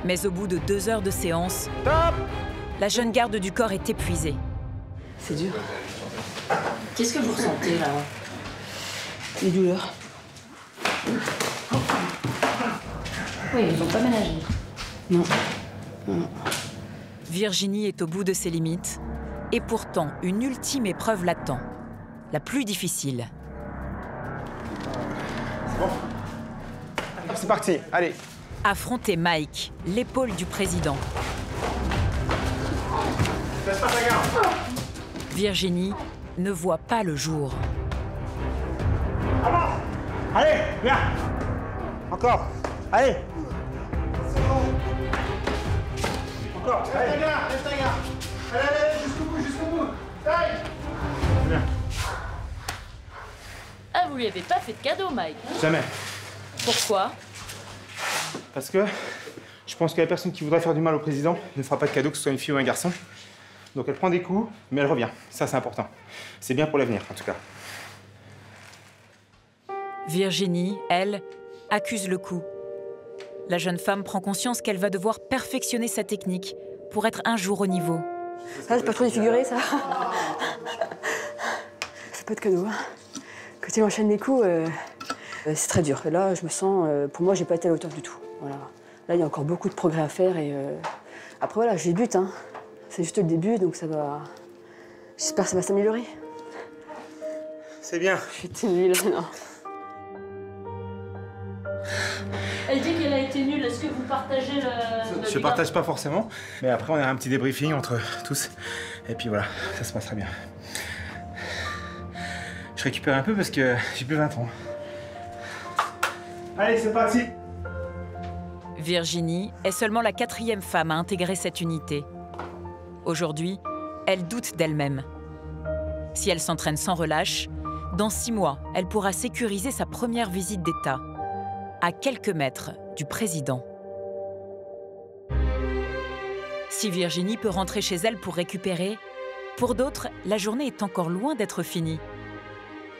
Mais au bout de 2 heures de séance, la jeune garde du corps est épuisée. C'est dur. Qu'est-ce que vous ressentez là? Les douleurs. Oui, ils n'ont pas ménagé. Non. Virginie est au bout de ses limites. Et pourtant, une ultime épreuve l'attend. La plus difficile. C'est bon. C'est parti, allez. Affronter Mike, l'épaule du président. Laisse pas ta garde. Virginie ne voit pas le jour. Avance. Allez, viens. Encore. Allez. Encore. Lève ta garde. Allez, jusqu'au bout. Taille. Bien. Ah, vous lui avez pas fait de cadeau, Mike? Jamais. Pourquoi? Parce que je pense que la personne qui voudrait faire du mal au président ne fera pas de cadeau, que ce soit une fille ou un garçon. Donc elle prend des coups, mais elle revient. Ça, c'est important. C'est bien pour l'avenir, en tout cas. Virginie, elle, accuse le coup. La jeune femme prend conscience qu'elle va devoir perfectionner sa technique pour être un jour au niveau. Ça, c'est pas trop défiguré, ça. C'est pas de cadeau. Hein. Quand il enchaîne les coups, c'est très dur. Et là, je me sens... pour moi, j'ai pas été à la hauteur du tout. Voilà. Là, il y a encore beaucoup de progrès à faire. Et après, voilà, je débute. Hein. C'est juste le début, donc ça va... J'espère que ça va s'améliorer. C'est bien. Je suis timide, non. Elle dit qu'elle a été nulle. Est-ce que vous partagez le... Je partage pas forcément, mais après on a un petit débriefing entre tous. Et puis voilà, ça se passera bien. Je récupère un peu parce que j'ai plus 20 ans. Allez, c'est parti! Virginie est seulement la 4e femme à intégrer cette unité. Aujourd'hui, elle doute d'elle-même. Si elle s'entraîne sans relâche, dans 6 mois, elle pourra sécuriser sa première visite d'État, à quelques mètres du président. Si Virginie peut rentrer chez elle pour récupérer, pour d'autres, la journée est encore loin d'être finie.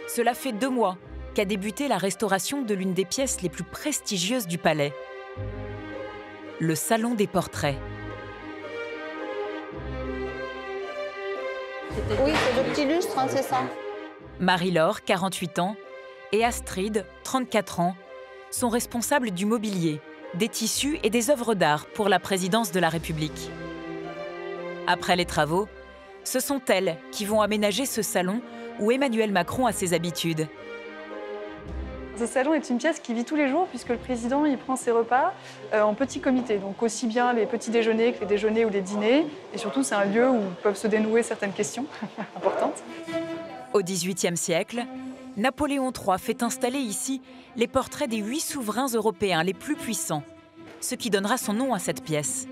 Cela fait 2 mois qu'a débuté la restauration de l'une des pièces les plus prestigieuses du palais, le Salon des Portraits. Oui, c'est le petit lustre, hein, c'est ça. Marie-Laure, 48 ans, et Astrid, 34 ans, sont responsables du mobilier, des tissus et des œuvres d'art pour la présidence de la République. Après les travaux, ce sont elles qui vont aménager ce salon où Emmanuel Macron a ses habitudes. Ce salon est une pièce qui vit tous les jours puisque le président il prend ses repas en petit comité. Donc aussi bien les petits déjeuners que les déjeuners ou les dîners. Et surtout, c'est un lieu où peuvent se dénouer certaines questions importantes. Au XVIIIe siècle, Napoléon III fait installer ici les portraits des 8 souverains européens les plus puissants, ce qui donnera son nom à cette pièce.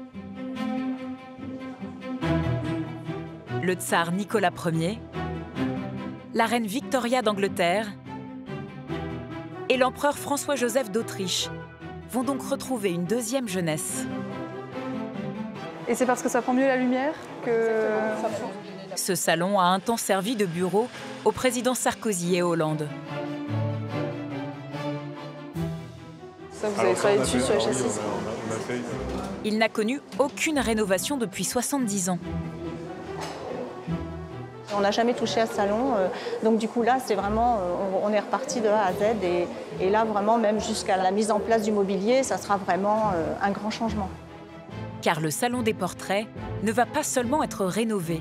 Le tsar Nicolas Ier, la reine Victoria d'Angleterre et l'empereur François-Joseph d'Autriche vont donc retrouver une deuxième jeunesse. Et c'est parce que ça prend mieux la lumière que... Ce salon a un temps servi de bureau aux présidents Sarkozy et Hollande. Ça, vous avez travaillé dessus sur les châssis? Il n'a connu aucune rénovation depuis 70 ans. On n'a jamais touché à ce salon, donc du coup là, c'est vraiment, on est reparti de A à Z et là vraiment même jusqu'à la mise en place du mobilier, ça sera vraiment un grand changement. Car le Salon des Portraits ne va pas seulement être rénové,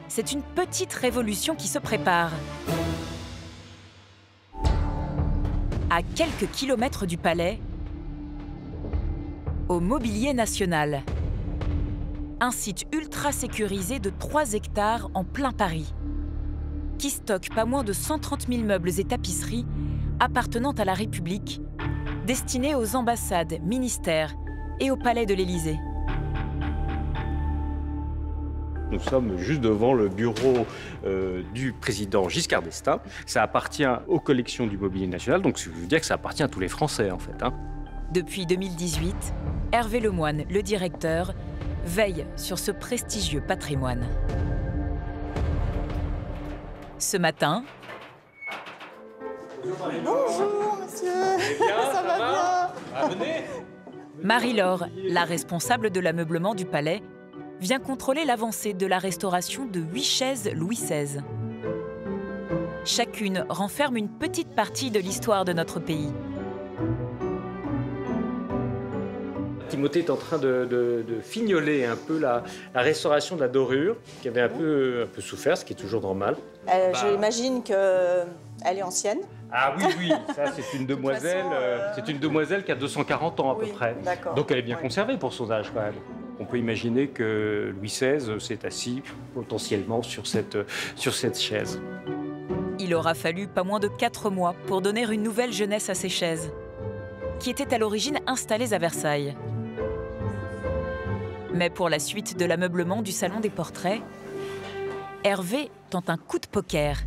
c'est une petite révolution qui se prépare. À quelques kilomètres du palais, au Mobilier National. Un site ultra sécurisé de 3 hectares en plein Paris, qui stocke pas moins de 130 000 meubles et tapisseries appartenant à la République, destinés aux ambassades, ministères et au palais de l'Élysée. Nous sommes juste devant le bureau du président Giscard d'Estaing. Ça appartient aux collections du Mobilier National, donc je veux dire que ça appartient à tous les Français en fait. Depuis 2018, Hervé Lemoine, le directeur, veille sur ce prestigieux patrimoine. Ce matin... Bonjour, monsieur. Ça va bien? Venez. Marie-Laure, la responsable de l'ameublement du palais, vient contrôler l'avancée de la restauration de 8 chaises Louis XVI. Chacune renferme une petite partie de l'histoire de notre pays. Timothée est en train de fignoler un peu la restauration de la dorure, qui avait un peu souffert, ce qui est toujours normal. J'imagine qu'elle est ancienne. Ah oui, oui, ça c'est une demoiselle, c'est une demoiselle qui a 240 ans à peu près. Donc elle est bien conservée pour son âge quand même. On peut imaginer que Louis XVI s'est assis potentiellement sur cette chaise. Il aura fallu pas moins de 4 mois pour donner une nouvelle jeunesse à ces chaises, qui étaient à l'origine installées à Versailles. Mais pour la suite de l'ameublement du Salon des Portraits, Hervé tente un coup de poker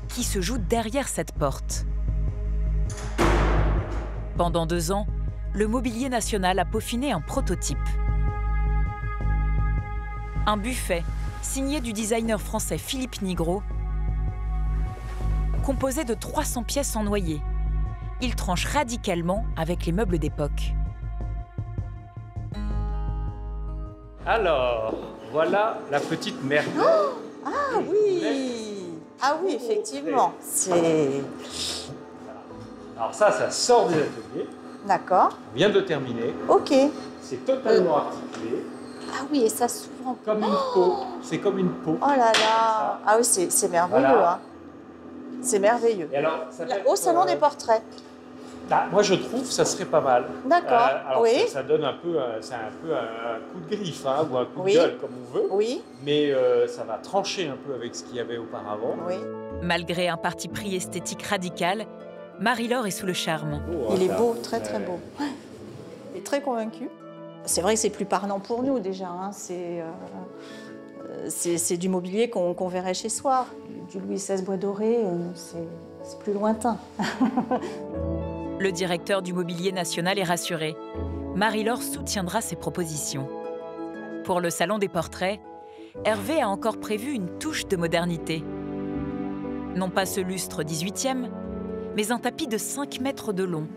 qui se joue derrière cette porte. Pendant 2 ans, le Mobilier National a peaufiné un prototype. Un buffet signé du designer français Philippe Nigro, composé de 300 pièces en noyer. Il tranche radicalement avec les meubles d'époque. Alors, voilà la petite merveille. Oh, ah oui! Ah oui, effectivement. C'est... Alors ça sort des ateliers. D'accord. On vient de le terminer. Ok. C'est totalement articulé. Ah oui, et ça s'ouvre comme une peau. C'est comme une peau. Oh là là! Ah oui, c'est merveilleux. Voilà. Hein. C'est merveilleux. Et alors, Au Salon des Portraits. Moi, je trouve que ça serait pas mal. D'accord, alors oui. Ça donne un peu, c'est un peu un coup de griffe, hein, ou un coup de gueule, comme on veut. Oui. Mais ça va trancher un peu avec ce qu'il y avait auparavant. Oui. Malgré un parti pris esthétique radical, Marie-Laure est sous le charme. Il est beau, très très beau. Il est très convaincu. C'est vrai que c'est plus parlant pour nous déjà. Hein. C'est du mobilier qu'on verrait chez soi. Du Louis XVI bois doré, c'est plus lointain. Le directeur du Mobilier National est rassuré. Marie-Laure soutiendra ses propositions. Pour le Salon des Portraits, Hervé a encore prévu une touche de modernité. Non pas ce lustre 18e, mais un tapis de 5 mètres de long,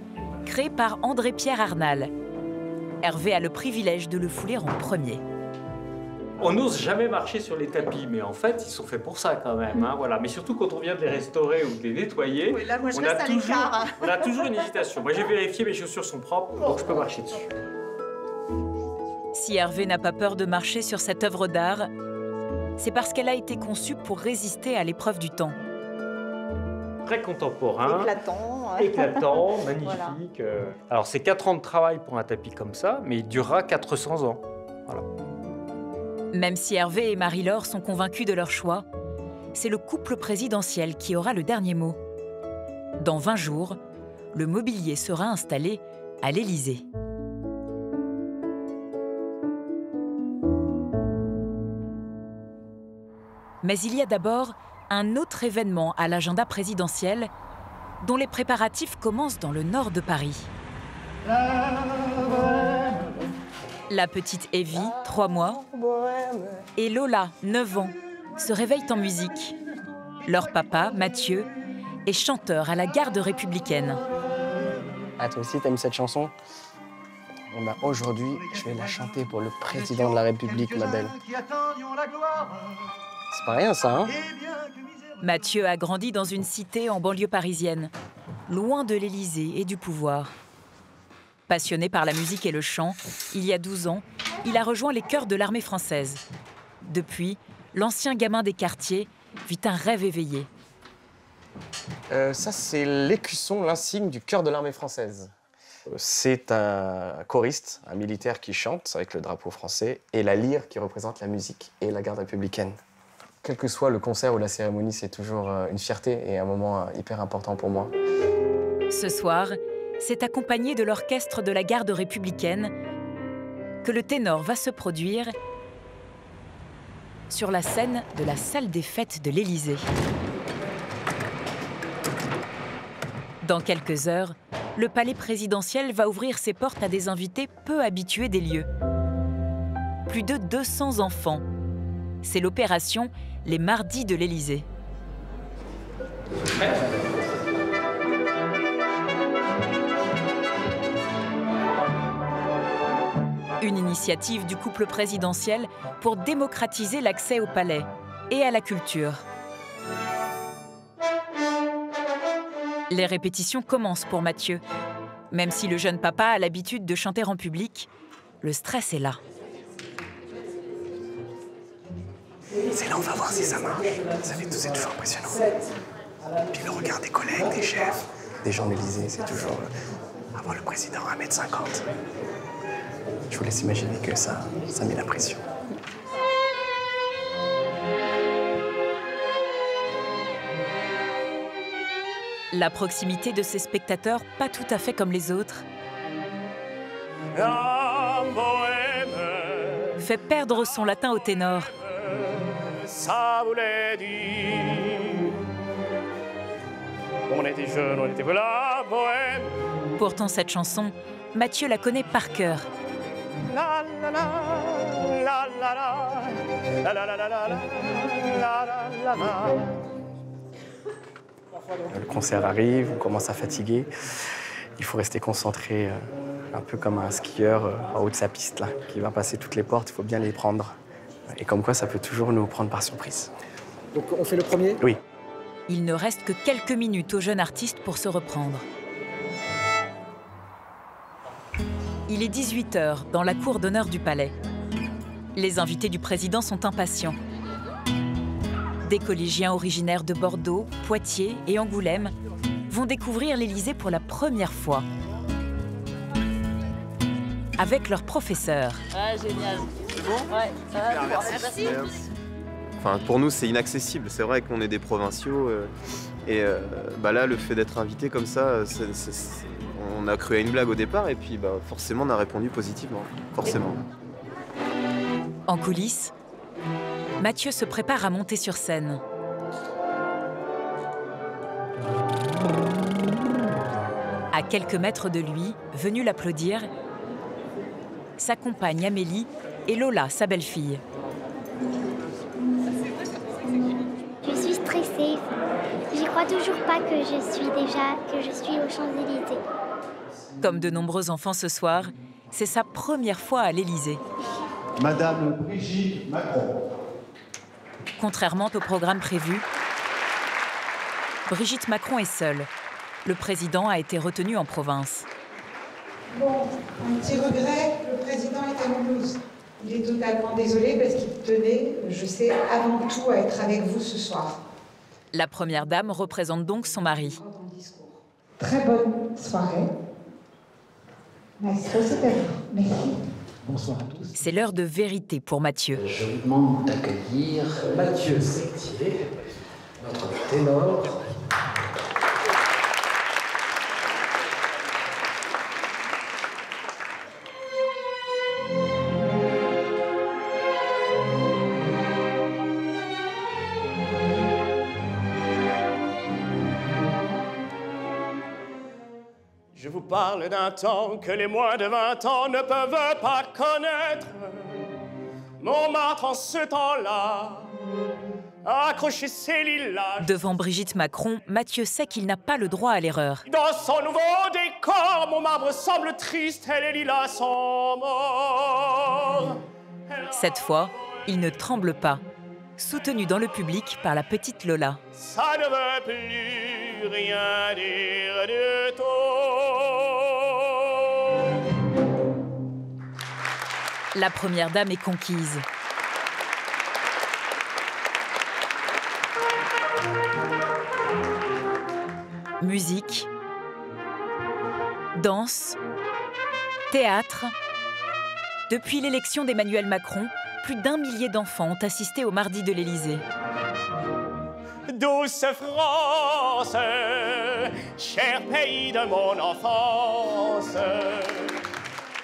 créé par André-Pierre Arnal. Hervé a le privilège de le fouler en premier. On n'ose jamais marcher sur les tapis, mais en fait, ils sont faits pour ça quand même. Hein, voilà. Mais surtout quand on vient de les restaurer ou de les nettoyer, oui, là, moi, je on a toujours une hésitation. Moi, j'ai vérifié, mes chaussures sont propres, donc je peux marcher dessus. Si Hervé n'a pas peur de marcher sur cette œuvre d'art, c'est parce qu'elle a été conçue pour résister à l'épreuve du temps. Très contemporain. Éclatant. Éclatant, magnifique. Voilà. Alors, c'est 4 ans de travail pour un tapis comme ça, mais il durera 400 ans. Voilà. Même si Hervé et Marie-Laure sont convaincus de leur choix, c'est le couple présidentiel qui aura le dernier mot. Dans 20 jours, le mobilier sera installé à l'Élysée. Mais il y a d'abord un autre événement à l'agenda présidentiel dont les préparatifs commencent dans le nord de Paris. La petite Evie, 3 mois, et Lola, 9 ans, se réveillent en musique. Leur papa, Mathieu, est chanteur à la garde républicaine. Ah, toi aussi, t'aimes cette chanson? Bon, bah, aujourd'hui, je vais la chanter pour le président de la République, ma belle. C'est pas rien, ça, hein? Mathieu a grandi dans une cité en banlieue parisienne, loin de l'Élysée et du pouvoir. Passionné par la musique et le chant, il y a 12 ans, il a rejoint les chœurs de l'armée française. Depuis, l'ancien gamin des quartiers vit un rêve éveillé. Ça, c'est l'écusson, l'insigne du chœur de l'armée française. C'est un choriste, un militaire qui chante avec le drapeau français et la lyre qui représente la musique et la garde républicaine. Quel que soit le concert ou la cérémonie, c'est toujours une fierté et un moment hyper important pour moi. Ce soir, c'est accompagné de l'orchestre de la garde républicaine que le ténor va se produire sur la scène de la salle des fêtes de l'Élysée. Dans quelques heures, le palais présidentiel va ouvrir ses portes à des invités peu habitués des lieux. Plus de 200 enfants. C'est l'opération Les Mardis de l'Élysée. Une initiative du couple présidentiel pour démocratiser l'accès au palais et à la culture. Les répétitions commencent pour Mathieu. Même si le jeune papa a l'habitude de chanter en public, le stress est là. C'est là où on va voir si ça marche. C'est toujours impressionnant. Puis le regard des collègues, des chefs, des gens de l'Élysée, c'est toujours avoir le président à 1,50 m. Je vous laisse imaginer que ça met la pression. La proximité de ces spectateurs, pas tout à fait comme les autres, fait perdre son latin au ténor. Ça voulait dire. On était jeunes, on était voilà, bohème. Pourtant, cette chanson, Mathieu la connaît par cœur. La la la, la la la, la la la la la, la la la. Le concert arrive, on commence à fatiguer. Il faut rester concentré, un peu comme un skieur en haut de sa piste, là, qui va passer toutes les portes, il faut bien les prendre. Et comme quoi, ça peut toujours nous prendre par surprise. Donc on fait le premier? Oui. Il ne reste que quelques minutes au jeune artiste pour se reprendre. Il est 18 h dans la cour d'honneur du palais. Les invités du président sont impatients. Des collégiens originaires de Bordeaux, Poitiers et Angoulême vont découvrir l'Élysée pour la première fois. Avec leur professeur. Ouais, génial. C'est bon? Ouais, ça va. Merci. Enfin, pour nous, c'est inaccessible. C'est vrai qu'on est des provinciaux. Là, le fait d'être invité comme ça, on a cru à une blague au départ et puis forcément, on a répondu positivement. Forcément. En coulisses, Mathieu se prépare à monter sur scène. À quelques mètres de lui, venue l'applaudir, sa compagne Amélie et Lola, sa belle-fille. Je suis stressée. J'y crois toujours pas que je suis aux Champs-Élysées. Comme de nombreux enfants ce soir, c'est sa première fois à l'Élysée. Madame Brigitte Macron. Contrairement au programme prévu, Brigitte Macron est seule. Le président a été retenu en province. Bon, un petit regret, le président est à Mulhouse. Il est totalement désolé parce qu'il tenait, je sais, avant tout à être avec vous ce soir. La première dame représente donc son mari. Très bonne soirée. Maestro, c'est à vous. Merci. Bonsoir à tous. C'est l'heure de vérité pour Mathieu. Je vous demande d'accueillir Mathieu Sectier, notre ténor. Je vous parle d'un temps que les moins de 20 ans ne peuvent pas connaître. Montmartre en ce temps-là a accroché ses lilas. Devant Brigitte Macron, Mathieu sait qu'il n'a pas le droit à l'erreur. Dans son nouveau décor, mon marbre semble triste et les lilas sont morts. Cette fois, il ne tremble pas, soutenu dans le public par la petite Lola. Ça ne veut plus rien dire du tout. La première dame est conquise. Musique, danse, théâtre. Depuis l'élection d'Emmanuel Macron, plus d'1 millier d'enfants ont assisté au mardi de l'Élysée. Douce France, cher pays de mon enfance.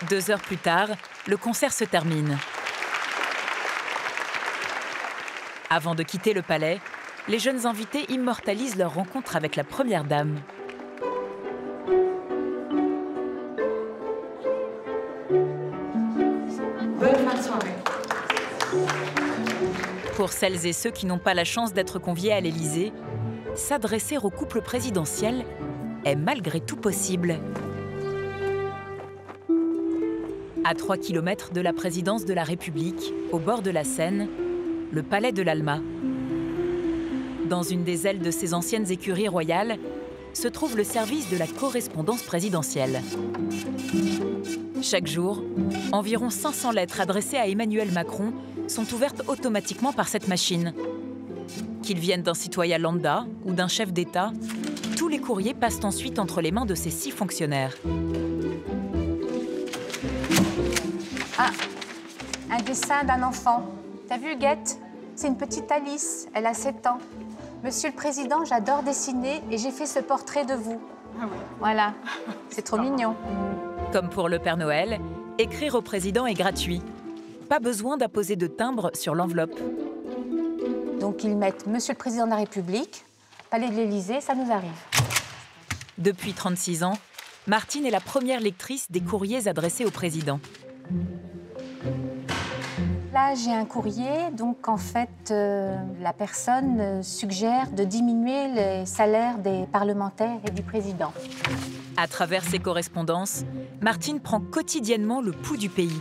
2 heures plus tard, le concert se termine. Avant de quitter le palais, les jeunes invités immortalisent leur rencontre avec la première dame. Bonne fin de soirée. Pour celles et ceux qui n'ont pas la chance d'être conviés à l'Élysée, s'adresser au couple présidentiel est malgré tout possible. À 3 km de la présidence de la République, au bord de la Seine, le palais de l'Alma. Dans une des ailes de ces anciennes écuries royales, se trouve le service de la correspondance présidentielle. Chaque jour, environ 500 lettres adressées à Emmanuel Macron sont ouvertes automatiquement par cette machine. Qu'ils viennent d'un citoyen lambda ou d'un chef d'État, tous les courriers passent ensuite entre les mains de ces 6 fonctionnaires. Ah, un dessin d'un enfant. T'as vu, Guette? C'est une petite Alice, elle a 7 ans. Monsieur le Président, j'adore dessiner et j'ai fait ce portrait de vous. Ah oui. Voilà, c'est trop mignon. Comme pour le Père Noël, écrire au président est gratuit. Pas besoin d'apposer de timbre sur l'enveloppe. Donc ils mettent Monsieur le Président de la République, Palais de l'Élysée, ça nous arrive. Depuis 36 ans, Martine est la première lectrice des courriers adressés au président. Là, j'ai un courrier, donc en fait, la personne suggère de diminuer les salaires des parlementaires et du président. À travers ses correspondances, Martine prend quotidiennement le pouls du pays.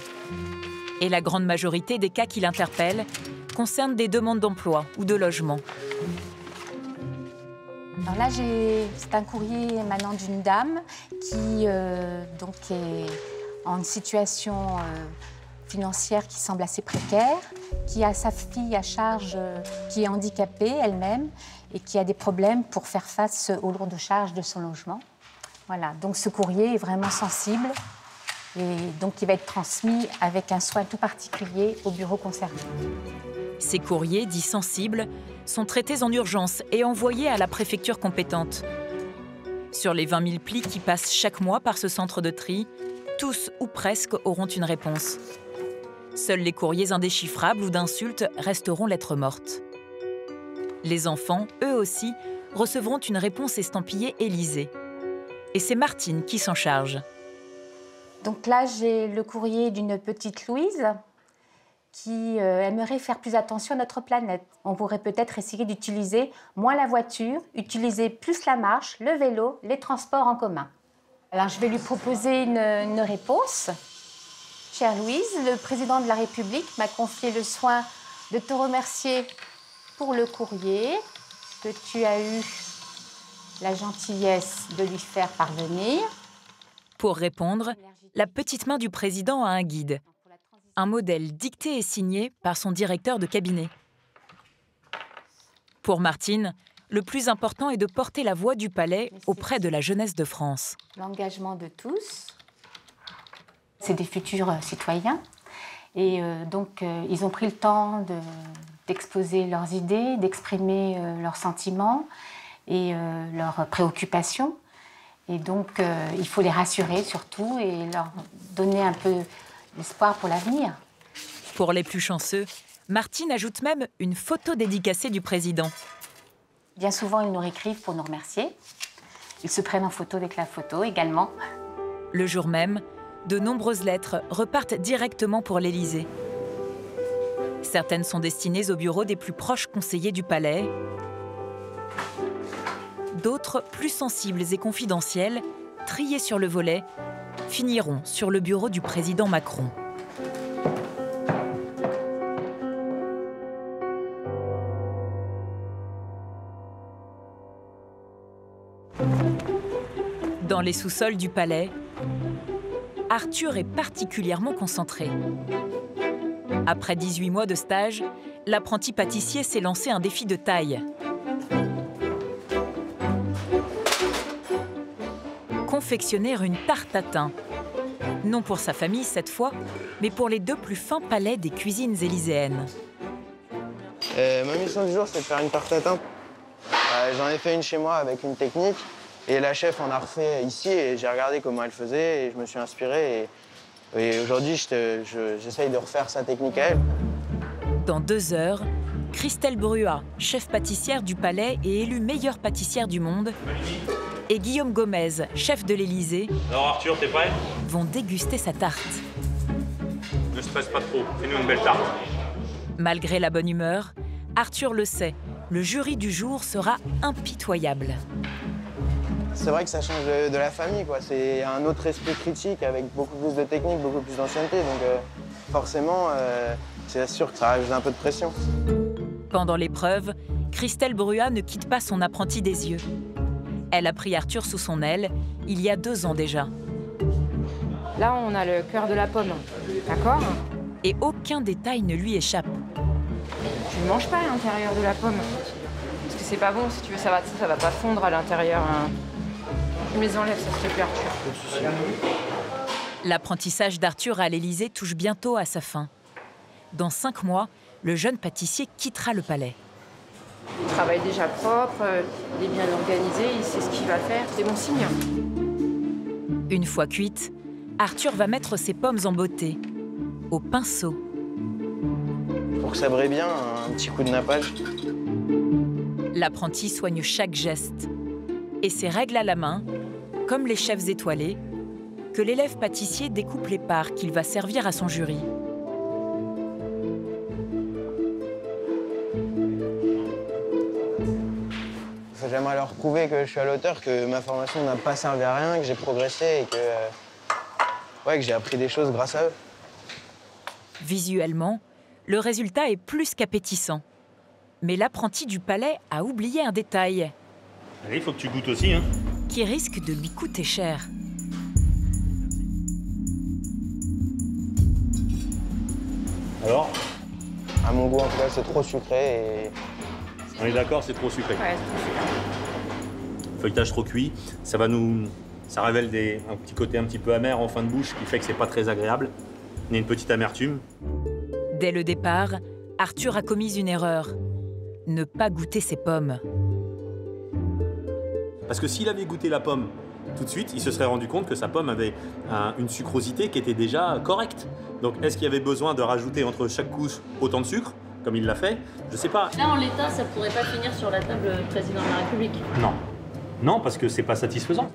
Et la grande majorité des cas qui l'interpellent concernent des demandes d'emploi ou de logement. Alors là, c'est un courrier émanant d'une dame qui donc est en situation financière qui semble assez précaire, qui a sa fille à charge qui est handicapée elle-même et qui a des problèmes pour faire face aux lourdes charges de son logement. Voilà, donc ce courrier est vraiment sensible et donc il va être transmis avec un soin tout particulier au bureau concerné. Ces courriers, dits sensibles, sont traités en urgence et envoyés à la préfecture compétente. Sur les 20 000 plis qui passent chaque mois par ce centre de tri, tous ou presque auront une réponse. Seuls les courriers indéchiffrables ou d'insultes resteront lettres mortes. Les enfants, eux aussi, recevront une réponse estampillée Élysée. Et c'est Martine qui s'en charge. Donc là, j'ai le courrier d'une petite Louise qui aimerait faire plus attention à notre planète. On pourrait peut-être essayer d'utiliser moins la voiture, utiliser plus la marche, le vélo, les transports en commun. Alors, je vais lui proposer une réponse. Chère Louise, le président de la République m'a confié le soin de te remercier pour le courrier que tu as eu la gentillesse de lui faire parvenir. Pour répondre, la petite main du président a un guide. Un modèle dicté et signé par son directeur de cabinet. Pour Martine, le plus important est de porter la voix du palais auprès de la jeunesse de France. L'engagement de tous, c'est des futurs citoyens. Et donc, ils ont pris le temps d'exposer leurs idées, d'exprimer leurs sentiments et leurs préoccupations. Et donc, il faut les rassurer surtout et leur donner un peu d'espoir pour l'avenir. Pour les plus chanceux, Martine ajoute même une photo dédicacée du président. Bien souvent, ils nous réécrivent pour nous remercier. Ils se prennent en photo avec la photo également. Le jour même, de nombreuses lettres repartent directement pour l'Élysée. Certaines sont destinées aux bureaux des plus proches conseillers du palais. D'autres, plus sensibles et confidentielles, triées sur le volet, finiront sur le bureau du président Macron. Dans les sous-sols du palais, Arthur est particulièrement concentré. Après 18 mois de stage, l'apprenti pâtissier s'est lancé un défi de taille. Confectionner une tarte à thym. Non pour sa famille cette fois, mais pour les deux plus fins palais des cuisines élyséennes. Ma mission du jour, c'est de faire une tarte à thym. J'en ai fait une chez moi avec une technique. Et la chef en a refait ici et j'ai regardé comment elle faisait et je me suis inspiré. Et aujourd'hui, j'essaye de refaire sa technique à elle. Dans 2 heures, Christelle Bruat, chef pâtissière du Palais et élue meilleure pâtissière du monde, et Guillaume Gomez, chef de l'Élysée, Alors Arthur, t'es prêt? Vont déguster sa tarte. Ne stresse pas trop, fais-nous une belle tarte. Malgré la bonne humeur, Arthur le sait, le jury du jour sera impitoyable. C'est vrai que ça change de la famille, quoi. C'est un autre esprit critique avec beaucoup plus de technique, beaucoup plus d'ancienneté. Donc forcément, c'est sûr que ça rajoute un peu de pression. Pendant l'épreuve, Christelle Bruat ne quitte pas son apprenti des yeux. Elle a pris Arthur sous son aile, il y a 2 ans déjà. Là, on a le cœur de la pomme, d'accord? Et aucun détail ne lui échappe. Tu ne manges pas à l'intérieur de la pomme. Parce que c'est pas bon, si tu veux, ça va pas fondre à l'intérieur. Je me les enlève, ça se te plaît, Arthur. L'apprentissage d'Arthur à l'Élysée touche bientôt à sa fin. Dans 5 mois, le jeune pâtissier quittera le palais. Il travaille déjà propre, il est bien organisé, il sait ce qu'il va faire, c'est bon signe. Une fois cuite, Arthur va mettre ses pommes en beauté, au pinceau. Pour que ça brille bien, un petit coup de nappage. L'apprenti soigne chaque geste. Et c'est règle à la main, comme les chefs étoilés, que l'élève pâtissier découpe les parts qu'il va servir à son jury. J'aimerais leur prouver que je suis à l'auteur, que ma formation n'a pas servi à rien, que j'ai progressé et que j'ai appris des choses grâce à eux. Visuellement, le résultat est plus qu'appétissant. Mais l'apprenti du palais a oublié un détail. Allez, il faut que tu goûtes aussi, hein. Qui risque de lui coûter cher. Alors? À mon goût, en tout cas, c'est trop sucré et On est d'accord, c'est trop sucré. Ouais, c'est trop sucré. Feuilletage trop cuit, ça révèle un petit côté un petit peu amer en fin de bouche qui fait que c'est pas très agréable. Il y a une petite amertume. Dès le départ, Arthur a commis une erreur. Ne pas goûter ses pommes. Parce que s'il avait goûté la pomme tout de suite, il se serait rendu compte que sa pomme avait une sucrosité qui était déjà correcte. Donc est-ce qu'il y avait besoin de rajouter entre chaque couche autant de sucre, comme il l'a fait? Je sais pas. Là, en l'état, ça pourrait pas finir sur la table président de la République. Non. Non, parce que c'est pas satisfaisant.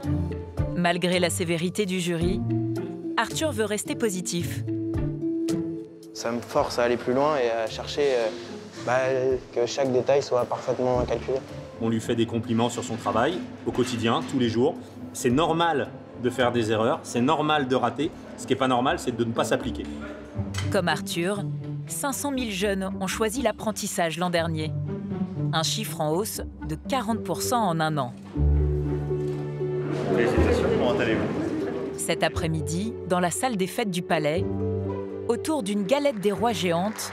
Malgré la sévérité du jury, Arthur veut rester positif. Ça me force à aller plus loin et à chercher que chaque détail soit parfaitement calculé. On lui fait des compliments sur son travail, au quotidien, tous les jours. C'est normal de faire des erreurs, c'est normal de rater. Ce qui n'est pas normal, c'est de ne pas s'appliquer. Comme Arthur, 500 000 jeunes ont choisi l'apprentissage l'an dernier. Un chiffre en hausse de 40% en un an. Félicitations, comment allez-vous? Cet après-midi, dans la salle des fêtes du Palais, autour d'une galette des rois géante,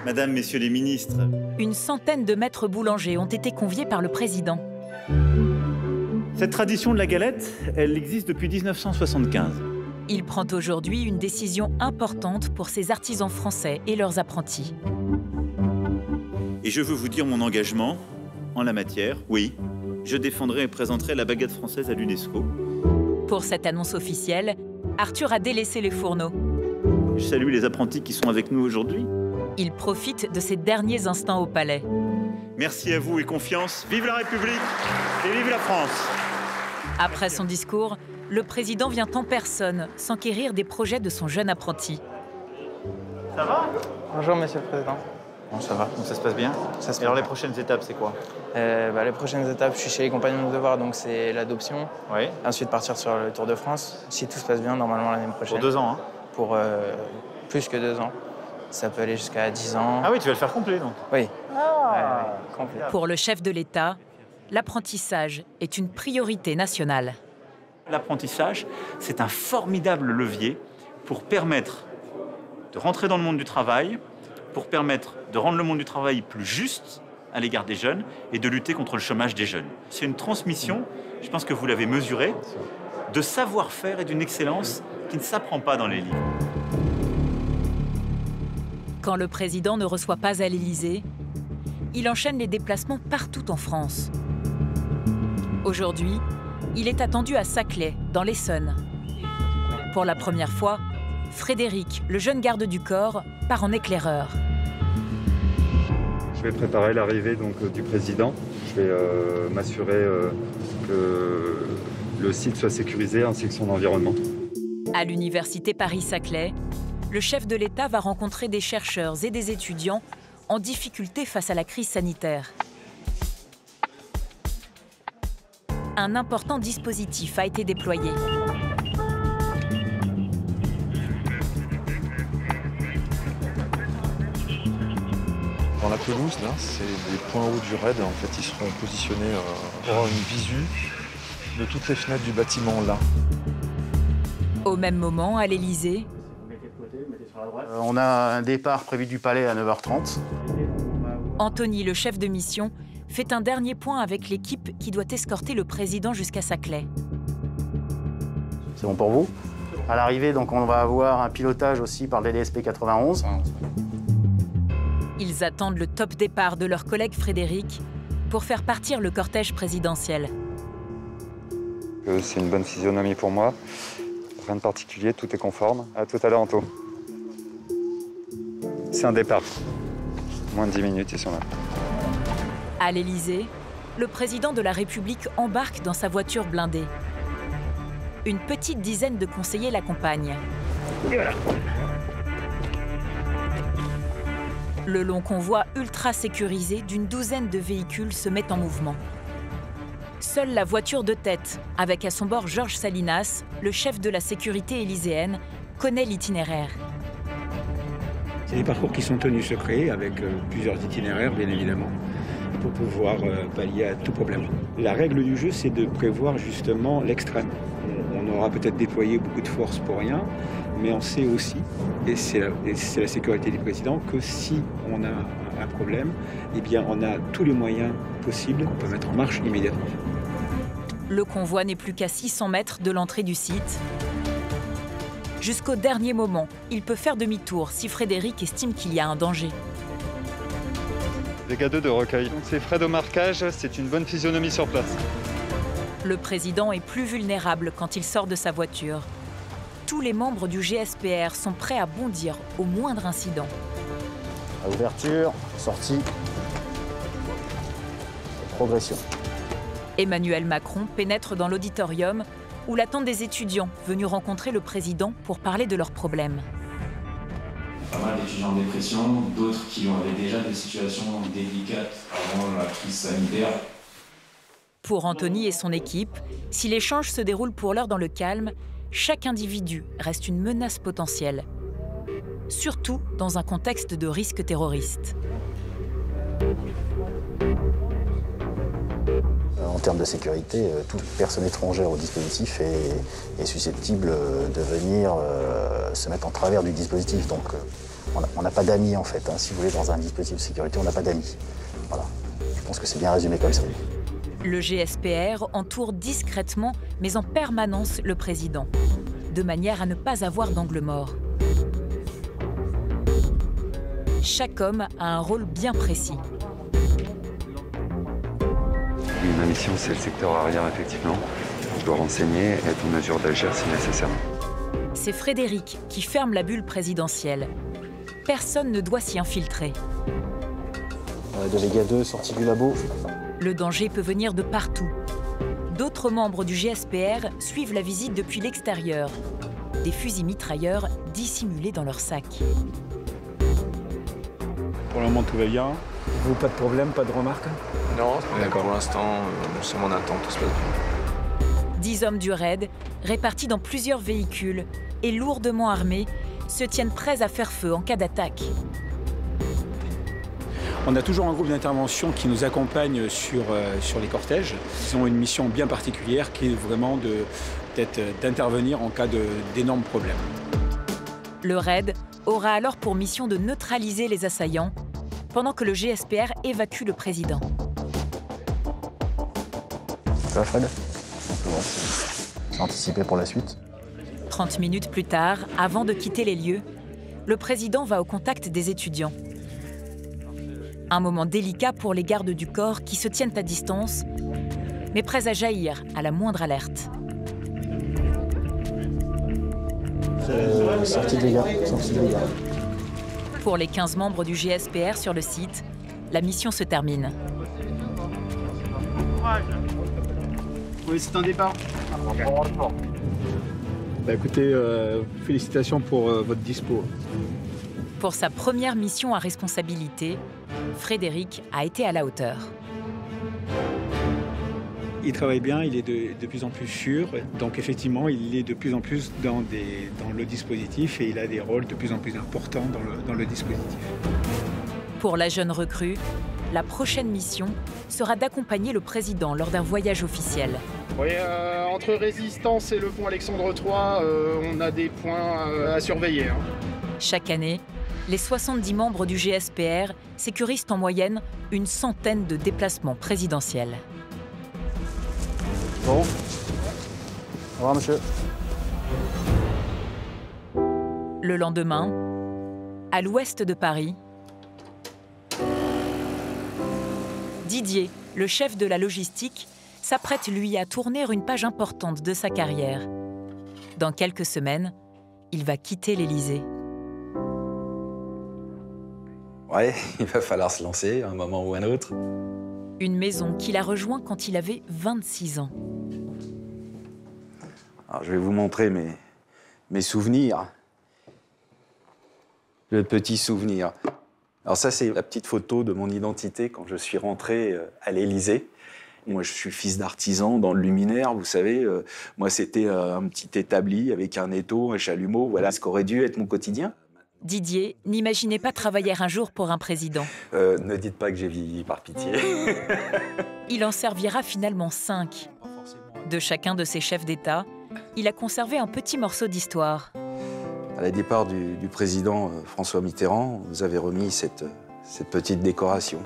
Madame, Messieurs les ministres, une centaine de maîtres boulangers ont été conviés par le président. cette tradition de la galette, elle existe depuis 1975. Il prend aujourd'hui une décision importante pour ces artisans français et leurs apprentis. Et je veux vous dire mon engagement en la matière. Oui, je défendrai et présenterai la baguette française à l'UNESCO. Pour cette annonce officielle, Arthur a délaissé les fourneaux. Je salue les apprentis qui sont avec nous aujourd'hui. Il profite de ces derniers instants au palais. Merci à vous et confiance. Vive la République et vive la France. Après son discours, le président vient en personne s'enquérir des projets de son jeune apprenti. Ça va? Bonjour, monsieur le président. Bon, ça va, donc ça se passe bien. Et alors les prochaines étapes, c'est quoi? Les prochaines étapes, je suis chez les Compagnons de Devoir, donc c'est l'adoption. Oui. Ensuite, partir sur le Tour de France. Si tout se passe bien, normalement l'année prochaine. Pour 2 ans, hein? Pour plus que 2 ans. Ça peut aller jusqu'à 10 ans. Ah oui, tu vas le faire complet, donc? Oui. Complet. Pour le chef de l'État, l'apprentissage est une priorité nationale. L'apprentissage, c'est un formidable levier pour permettre de rentrer dans le monde du travail, pour permettre de rendre le monde du travail plus juste à l'égard des jeunes et de lutter contre le chômage des jeunes. C'est une transmission, je pense que vous l'avez mesuré, de savoir-faire et d'une excellence qui ne s'apprend pas dans les livres. Quand le président ne reçoit pas à l'Élysée, il enchaîne les déplacements partout en France. Aujourd'hui, il est attendu à Saclay, dans l'Essonne. Pour la première fois, Frédéric, le jeune garde du corps, part en éclaireur. Je vais préparer l'arrivée du président. Je vais m'assurer que le site soit sécurisé ainsi que son environnement. À l'université Paris-Saclay, le chef de l'État va rencontrer des chercheurs et des étudiants en difficulté face à la crise sanitaire. Un important dispositif a été déployé. Dans la pelouse, là, c'est des points hauts du raid. En fait, ils seront positionnés pour avoir une visu de toutes les fenêtres du bâtiment, là. Au même moment, à l'Élysée, on a un départ prévu du palais à 9h30. Anthony, le chef de mission, fait un dernier point avec l'équipe qui doit escorter le président jusqu'à Saclay. C'est bon pour vous? À l'arrivée, donc, on va avoir un pilotage aussi par le DDSP 91. Ils attendent le top départ de leur collègue Frédéric pour faire partir le cortège présidentiel. C'est une bonne physionomie pour moi. Rien de particulier, tout est conforme. À tout à l'heure, Anto. C'est un départ. Moins de 10 minutes, ils sont là. À l'Élysée, le président de la République embarque dans sa voiture blindée. Une petite dizaine de conseillers l'accompagnent. Et voilà. Le long convoi ultra sécurisé d'une douzaine de véhicules se met en mouvement. Seule la voiture de tête, avec à son bord Georges Salinas, le chef de la sécurité élyséenne, connaît l'itinéraire. C'est des parcours qui sont tenus secrets, avec plusieurs itinéraires, bien évidemment, pour pouvoir pallier à tout problème. La règle du jeu, c'est de prévoir justement l'extrême. On aura peut-être déployé beaucoup de forces pour rien, mais on sait aussi, et c'est la sécurité du président, que si on a un problème, eh bien on a tous les moyens possibles qu'on peut mettre en marche immédiatement. Le convoi n'est plus qu'à 600 mètres de l'entrée du site. Jusqu'au dernier moment, il peut faire demi-tour si Frédéric estime qu'il y a un danger. Dégâts 2 de recueil. Donc c'est frais de marquage, c'est une bonne physionomie sur place. Le président est plus vulnérable quand il sort de sa voiture. Tous les membres du GSPR sont prêts à bondir au moindre incident. À ouverture, sortie, progression. Emmanuel Macron pénètre dans l'auditorium où l'attendent des étudiants venus rencontrer le président pour parler de leurs problèmes. Pas mal d'étudiants en dépression, d'autres qui avaient déjà des situations délicates avant la crise sanitaire. Pour Anthony et son équipe, si l'échange se déroule pour l'heure dans le calme, chaque individu reste une menace potentielle. Surtout dans un contexte de risque terroriste. En termes de sécurité, toute personne étrangère au dispositif est susceptible de venir se mettre en travers du dispositif. Donc on n'a pas d'amis en fait. Hein. Si vous voulez, dans un dispositif de sécurité, on n'a pas d'amis. Voilà. Je pense que c'est bien résumé comme ça. Le GSPR entoure discrètement, mais en permanence, le président, de manière à ne pas avoir d'angle mort. Chaque homme a un rôle bien précis. Oui, ma mission, c'est le secteur arrière, effectivement. Je dois renseigner et être en mesure d'agir si nécessaire. C'est Frédéric qui ferme la bulle présidentielle. Personne ne doit s'y infiltrer. De Vega 2, sortie du labo. Le danger peut venir de partout. D'autres membres du GSPR suivent la visite depuis l'extérieur. Des fusils mitrailleurs dissimulés dans leur sac. Pour le moment, tout va bien. Vous, pas de problème, pas de remarques? Non, pour l'instant, nous sommes en attente, tout se passe bien. 10 hommes du raid, répartis dans plusieurs véhicules et lourdement armés, se tiennent prêts à faire feu en cas d'attaque. On a toujours un groupe d'intervention qui nous accompagne sur les cortèges. Ils ont une mission bien particulière qui est vraiment d'intervenir en cas d'énormes problèmes. Le raid aura alors pour mission de neutraliser les assaillants pendant que le GSPR évacue le président. Ça va, Fred? C'est anticipé pour la suite. 30 minutes plus tard, avant de quitter les lieux, le président va au contact des étudiants. Un moment délicat pour les gardes du corps qui se tiennent à distance, mais prêts à jaillir à la moindre alerte. Sortie de dégâts. Pour les 15 membres du GSPR sur le site, la mission se termine. Oui, c'est un départ. Bah écoutez, félicitations pour votre dispo. Pour sa première mission à responsabilité, Frédéric a été à la hauteur. Il travaille bien, il est de plus en plus sûr. Donc effectivement, il est de plus en plus dans le dispositif et il a des rôles de plus en plus importants dans le dispositif. Pour la jeune recrue, la prochaine mission sera d'accompagner le président lors d'un voyage officiel. Oui, entre Résistance et le pont Alexandre III, on a des points à surveiller. Hein. Chaque année, les 70 membres du GSPR sécurisent en moyenne une centaine de déplacements présidentiels. Bon. Au revoir, monsieur. Le lendemain, à l'ouest de Paris, Didier, le chef de la logistique, s'apprête lui à tourner une page importante de sa carrière. Dans quelques semaines, il va quitter l'Élysée. Ouais, il va falloir se lancer à un moment ou un autre. Une maison qu'il a rejoint quand il avait 26 ans. Alors, je vais vous montrer mes souvenirs. Le petit souvenir. Alors ça, c'est la petite photo de mon identité quand je suis rentré à l'Élysée. Moi, je suis fils d'artisan dans le luminaire, vous savez. Moi, c'était un petit établi avec un étau, un chalumeau. Voilà ce qu'aurait dû être mon quotidien. Didier n'imaginait pas travailler un jour pour un président. Ne dites pas que j'ai vieilli, par pitié. Il en servira finalement 5. De chacun de ses chefs d'État, il a conservé un petit morceau d'histoire. À la départ du président François Mitterrand, vous avez remis cette petite décoration.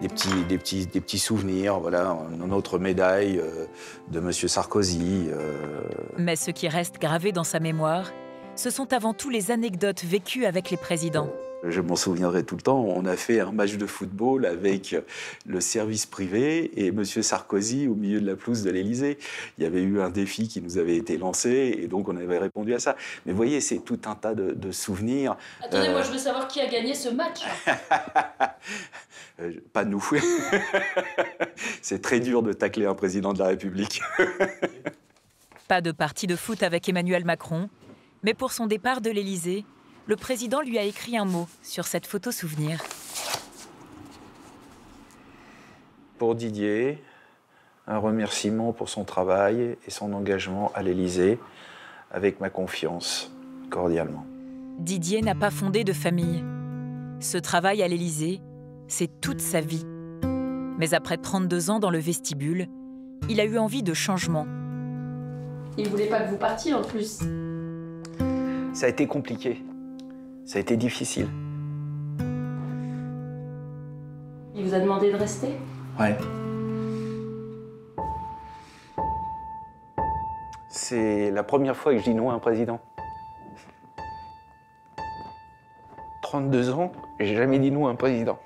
Des petits souvenirs, voilà, notre médaille de M. Sarkozy. Mais ce qui reste gravé dans sa mémoire, ce sont avant tout les anecdotes vécues avec les présidents. Je m'en souviendrai tout le temps, on a fait un match de football avec le service privé et M. Sarkozy au milieu de la pelouse de l'Élysée. Il y avait eu un défi qui nous avait été lancé et donc on avait répondu à ça. Mais vous voyez, c'est tout un tas de souvenirs. Attendez, moi je veux savoir qui a gagné ce match. Pas nous. C'est très dur de tacler un président de la République. Pas de partie de foot avec Emmanuel Macron, mais pour son départ de l'Élysée, le président lui a écrit un mot sur cette photo souvenir. Pour Didier, un remerciement pour son travail et son engagement à l'Élysée, avec ma confiance, cordialement. Didier n'a pas fondé de famille. Ce travail à l'Élysée, c'est toute sa vie. Mais après 32 ans dans le vestibule, il a eu envie de changement. Il voulait pas que vous partiez en plus. Ça a été compliqué. Ça a été difficile. Il vous a demandé de rester? Ouais. C'est la première fois que je dis non à un président. 32 ans, j'ai jamais dit non à un président.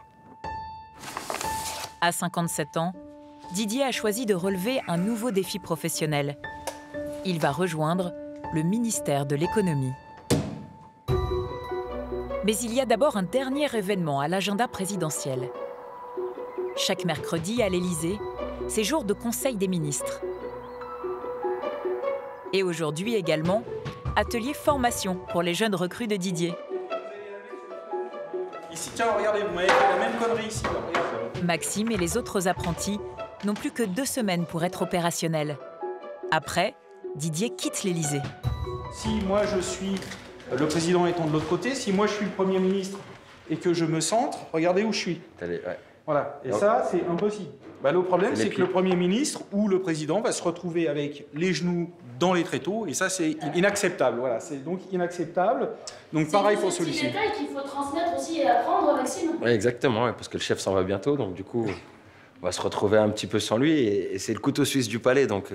À 57 ans, Didier a choisi de relever un nouveau défi professionnel. Il va rejoindre le ministère de l'économie. Mais il y a d'abord un dernier événement à l'agenda présidentiel. Chaque mercredi à l'Élysée, c'est jour de conseil des ministres. Et aujourd'hui également, atelier formation pour les jeunes recrues de Didier. Ici, tiens, regardez, vous m'avez fait la même connerie ici. Maxime et les autres apprentis n'ont plus que 2 semaines pour être opérationnels. Après, Didier quitte l'Élysée. Si moi je suis le président étant de l'autre côté, si moi je suis le Premier ministre et que je me centre, regardez où je suis. Voilà, et ça c'est impossible. Le problème c'est que le Premier ministre ou le président va se retrouver avec les genoux dans les tréteaux et ça c'est inacceptable. Voilà, c'est donc inacceptable. Donc pareil pour celui-ci. C'est des détails qu'il faut transmettre aussi et apprendre, Maxime. Oui, exactement, parce que le chef s'en va bientôt, donc du coup on va se retrouver un petit peu sans lui et c'est le couteau suisse du palais. Donc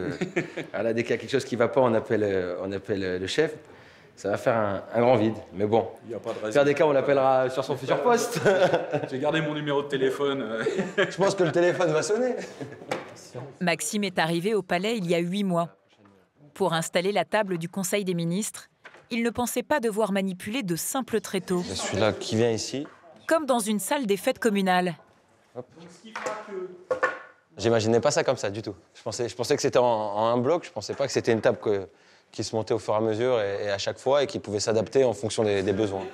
voilà, dès qu'il y a quelque chose qui ne va pas, on appelle le chef. Ça va faire un grand vide, mais bon. Il n'y a pas de raison. Pire des cas, on l'appellera sur son futur poste. J'ai gardé mon numéro de téléphone. Je pense que le téléphone va sonner. Maxime est arrivé au palais il y a 8 mois. Pour installer la table du Conseil des ministres, il ne pensait pas devoir manipuler de simples tréteaux. Celui-là qui vient ici. Comme dans une salle des fêtes communales. J'imaginais pas ça comme ça du tout. Je pensais que c'était en un bloc, je pensais pas que c'était une table qui se montait au fur et à mesure et à chaque fois et qui pouvait s'adapter en fonction des besoins.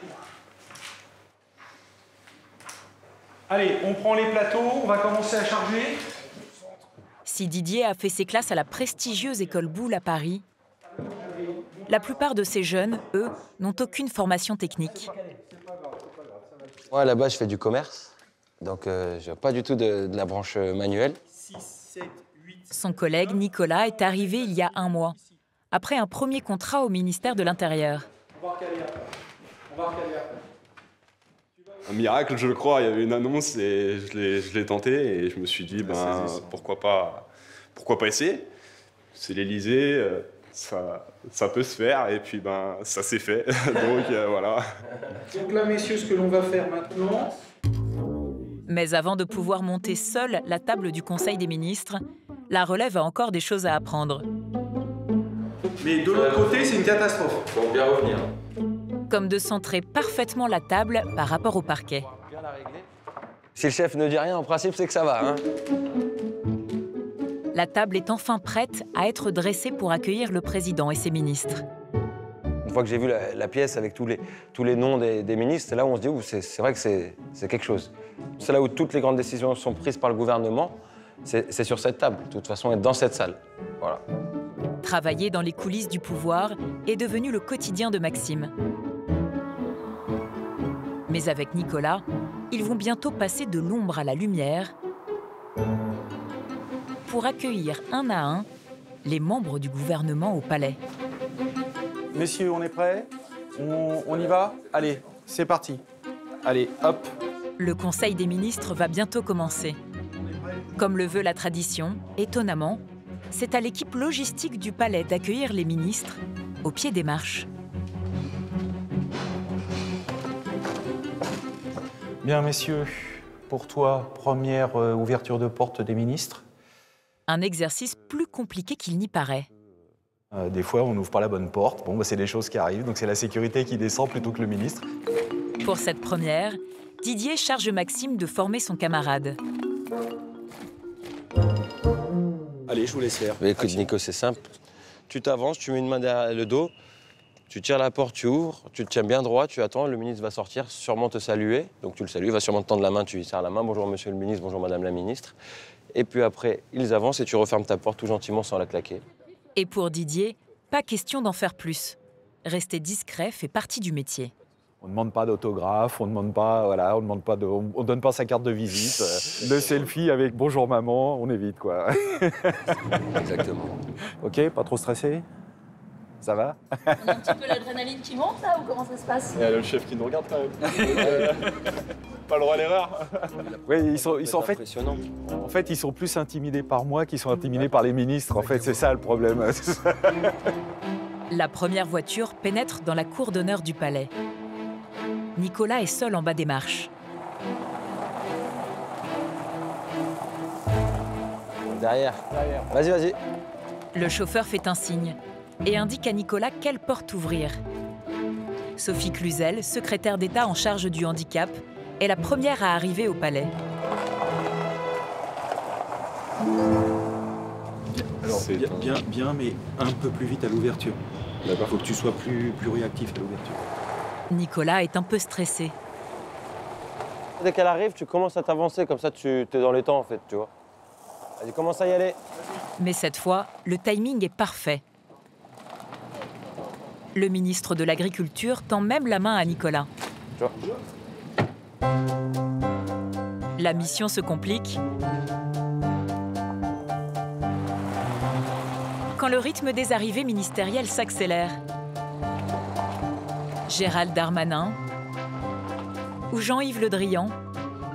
Allez, on prend les plateaux, on va commencer à charger. Si Didier a fait ses classes à la prestigieuse école Boulle à Paris, la plupart de ces jeunes, eux, n'ont aucune formation technique. Moi, à la base, je fais du commerce, donc je n'ai pas du tout de la branche manuelle. Son collègue Nicolas est arrivé il y a 1 mois, après un premier contrat au ministère de l'Intérieur. Un miracle, je le crois. Il y avait une annonce et je l'ai tenté et je me suis dit, pourquoi pas essayer. C'est l'Élysée, ça peut se faire et puis ça s'est fait. Donc voilà. Donc là, messieurs, ce que l'on va faire maintenant... Mais avant de pouvoir monter seul la table du Conseil des ministres, la relève a encore des choses à apprendre. Mais de l'autre côté, c'est une catastrophe. Faut bien revenir. Comme de centrer parfaitement la table par rapport au parquet. Si le chef ne dit rien, en principe, c'est que ça va. Hein. La table est enfin prête à être dressée pour accueillir le président et ses ministres. Une fois que j'ai vu la pièce avec tous les noms des ministres, c'est là où on se dit c'est vrai que c'est quelque chose. C'est là où toutes les grandes décisions sont prises par le gouvernement, c'est sur cette table, de toute façon, et dans cette salle. Voilà. Travailler dans les coulisses du pouvoir est devenu le quotidien de Maxime. Mais avec Nicolas, ils vont bientôt passer de l'ombre à la lumière pour accueillir un à un les membres du gouvernement au palais. Messieurs, on est prêts? On y va? Allez, c'est parti. Allez, hop. Le Conseil des ministres va bientôt commencer. Comme le veut la tradition, étonnamment, c'est à l'équipe logistique du palais d'accueillir les ministres au pied des marches. Bien, messieurs, pour toi, première ouverture de porte des ministres. Un exercice plus compliqué qu'il n'y paraît. Des fois, on n'ouvre pas la bonne porte. Bon, bah, c'est des choses qui arrivent, donc c'est la sécurité qui descend plutôt que le ministre. Pour cette première, Didier charge Maxime de former son camarade. Allez, je vous laisse faire. Mais écoute, Nico, c'est simple. Tu t'avances, tu mets une main derrière le dos, tu tires la porte, tu ouvres, tu te tiens bien droit, tu attends, le ministre va sortir, sûrement te saluer. Donc tu le salues, il va sûrement te tendre la main, tu lui serres la main. Bonjour, monsieur le ministre, bonjour, madame la ministre. Et puis après, ils avancent et tu refermes ta porte tout gentiment sans la claquer. Et pour Didier, pas question d'en faire plus. Rester discret fait partie du métier. On ne demande pas d'autographe, on ne demande pas, voilà, on donne pas sa carte de visite. Le selfie avec bonjour maman, on évite quoi. Exactement. Ok, pas trop stressé? Ça va? On a un petit peu l'adrénaline qui monte là ou comment ça se passe? Il y a le chef qui nous regarde quand même. Pas le droit à l'erreur. Oui, ils sont en fait. En fait, ils sont plus intimidés par moi qu'ils sont intimidés par les ministres. En fait, c'est ça le problème. La première voiture pénètre dans la cour d'honneur du palais. Nicolas est seul en bas des marches. Derrière. Vas-y, vas-y. Le chauffeur fait un signe et indique à Nicolas quelle porte ouvrir. Sophie Cluzel, secrétaire d'État en charge du handicap, est la première à arriver au palais. Alors, bien, mais un peu plus vite à l'ouverture. Il faut que tu sois plus réactif à l'ouverture. Nicolas est un peu stressé. Dès qu'elle arrive, tu commences à t'avancer, comme ça tu es dans les temps en fait, tu vois. Allez, commence à y aller. Mais cette fois, le timing est parfait. Le ministre de l'Agriculture tend même la main à Nicolas. Tu vois. La mission se complique quand le rythme des arrivées ministérielles s'accélère. Gérald Darmanin ou Jean-Yves Le Drian,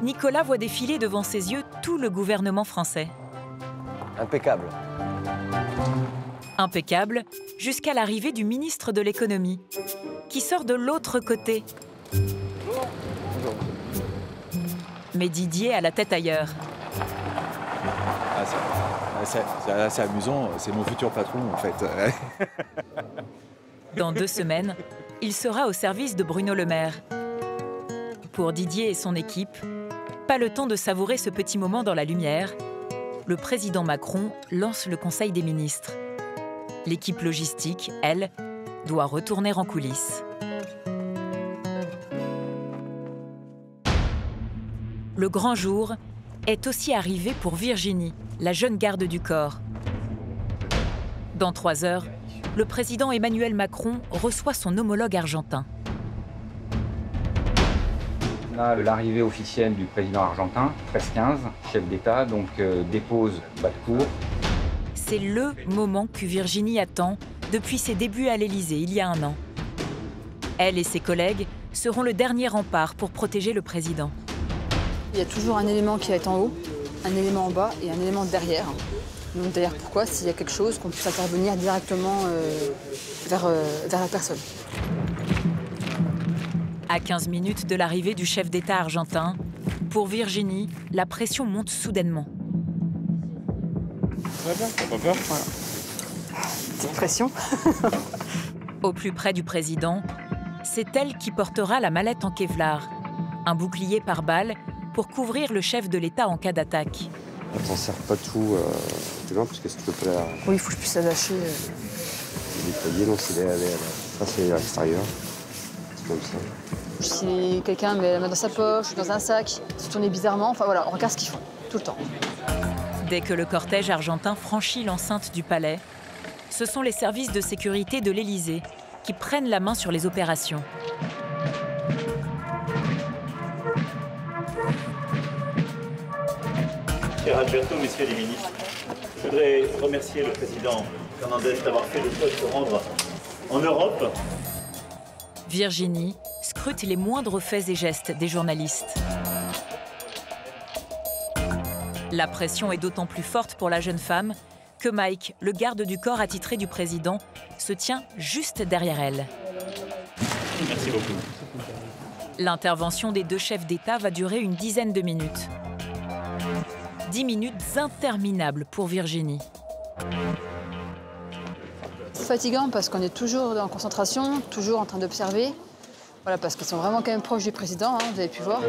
Nicolas voit défiler devant ses yeux tout le gouvernement français. Impeccable. Impeccable jusqu'à l'arrivée du ministre de l'économie, qui sort de l'autre côté. Mais Didier a la tête ailleurs. C'est amusant, c'est mon futur patron en fait. Dans 2 semaines, il sera au service de Bruno Le Maire. Pour Didier et son équipe, pas le temps de savourer ce petit moment dans la lumière. Le président Macron lance le Conseil des ministres. L'équipe logistique, elle, doit retourner en coulisses. Le grand jour est aussi arrivé pour Virginie, la jeune garde du corps. Dans 3 heures, le président Emmanuel Macron reçoit son homologue argentin. Là, l'arrivée officielle du président argentin, 13-15, chef d'État, donc dépose bas de cour. C'est le moment que Virginie attend depuis ses débuts à l'Élysée il y a 1 an. Elle et ses collègues seront le dernier rempart pour protéger le président. Il y a toujours un élément qui est en haut, un élément en bas et un élément derrière. Donc derrière pourquoi? S'il y a quelque chose, qu'on puisse intervenir directement vers la personne. À 15 minutes de l'arrivée du chef d'État argentin, pour Virginie, la pression monte soudainement. Ça va bien, t'as pas peur? Voilà. Petite pression. Au plus près du président, c'est elle qui portera la mallette en Kevlar, un bouclier par balle pour couvrir le chef de l'État en cas d'attaque. On t'en sert pas tout, tu vois, parce que si tu peux pas la... Oui, il faut que je puisse l'attacher. Déployer, donc c'est ça c'est à l'extérieur. C'est comme ça. Si quelqu'un met la main dans sa poche, dans un sac, se tourner bizarrement, enfin voilà, on regarde ce qu'ils font, tout le temps. Dès que le cortège argentin franchit l'enceinte du palais, ce sont les services de sécurité de l'Élysée qui prennent la main sur les opérations. Cher Alberto, messieurs les ministres, je voudrais remercier le président Fernandez d'avoir fait le choix de se rendre en Europe. Virginie scrute les moindres faits et gestes des journalistes. La pression est d'autant plus forte pour la jeune femme que Mike, le garde du corps attitré du président, se tient juste derrière elle. Merci beaucoup. L'intervention des deux chefs d'État va durer une dizaine de minutes. 10 minutes interminables pour Virginie. C'est fatigant parce qu'on est toujours en concentration, toujours en train d'observer. Voilà, parce qu'ils sont vraiment quand même proches du président, hein, vous avez pu voir.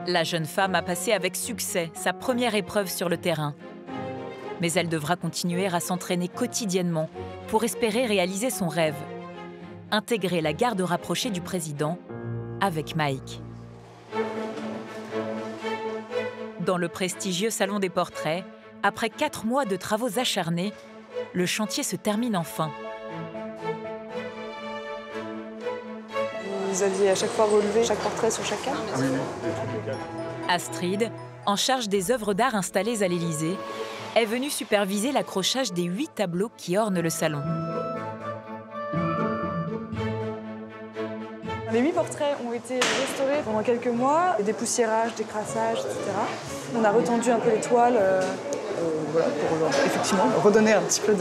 La jeune femme a passé avec succès sa première épreuve sur le terrain. Mais elle devra continuer à s'entraîner quotidiennement pour espérer réaliser son rêve. Intégrer la garde rapprochée du président avec Mike. Dans le prestigieux Salon des Portraits, après 4 mois de travaux acharnés, le chantier se termine enfin. Vous aviez à chaque fois relevé chaque portrait sur chacun? Oui. Astrid, en charge des œuvres d'art installées à l'Élysée, est venue superviser l'accrochage des 8 tableaux qui ornent le salon. Les 8 portraits ont été restaurés pendant quelques mois, des poussiérages, des crassages, etc. On a retendu un peu les toiles voilà, pour effectivement redonner un petit peu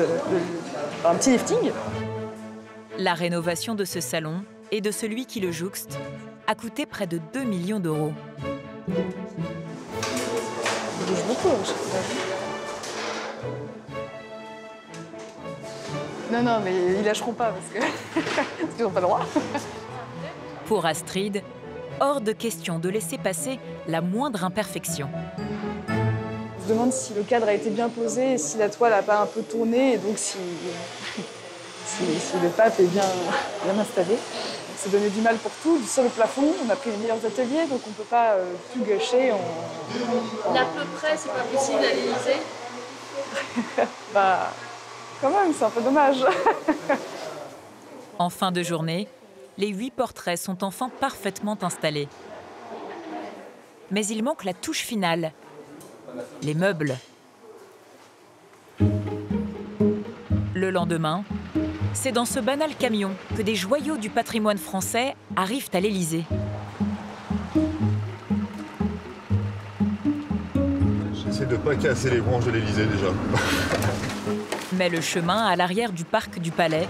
un petit lifting. La rénovation de ce salon et de celui qui le jouxte a coûté près de 2 millions d'euros. Il bouge beaucoup, je sais pas. Non, mais ils lâcheront pas parce qu'ils n'ont pas le droit. Pour Astrid, hors de question de laisser passer la moindre imperfection. On se demande si le cadre a été bien posé, si la toile n'a pas un peu tourné, et donc si le pape est bien installé. On s'est donné du mal pour tout, sur le plafond, on a pris les meilleurs ateliers, donc on ne peut pas tout gâcher. L'à peu près, c'est pas possible à l'Élysée. Bah, quand même, c'est un peu dommage. En fin de journée, les 8 portraits sont enfin parfaitement installés. Mais il manque la touche finale, les meubles. Le lendemain, c'est dans ce banal camion que des joyaux du patrimoine français arrivent à l'Élysée. J'essaie de ne pas casser les branches de l'Élysée déjà. Mais le chemin à l'arrière du parc du Palais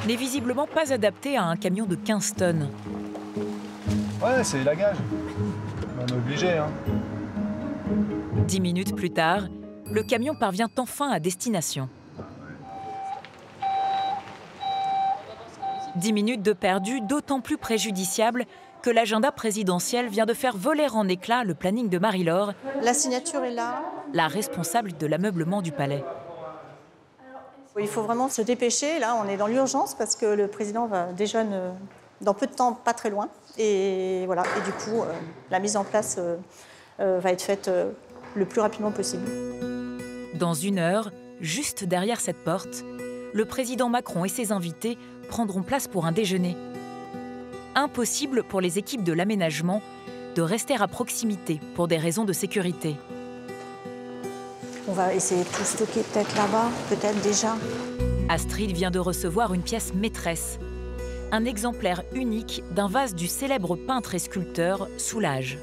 n'est visiblement pas adapté à un camion de 15 tonnes. Ouais, c'est la gage. On est obligé, hein. 10 minutes plus tard, le camion parvient enfin à destination. 10 minutes de perdu, d'autant plus préjudiciable que l'agenda présidentiel vient de faire voler en éclats le planning de Marie-Laure, la signature est là, la responsable de l'ameublement du palais. Il faut vraiment se dépêcher. Là, on est dans l'urgence parce que le président va déjeuner dans peu de temps, pas très loin. Et voilà. Et du coup, la mise en place va être faite le plus rapidement possible. Dans 1 heure, juste derrière cette porte, le président Macron et ses invités prendront place pour un déjeuner. Impossible pour les équipes de l'aménagement de rester à proximité pour des raisons de sécurité. On va essayer de tout stocker peut-être là-bas, peut-être déjà. Astrid vient de recevoir une pièce maîtresse. Un exemplaire unique d'un vase du célèbre peintre et sculpteur Soulages.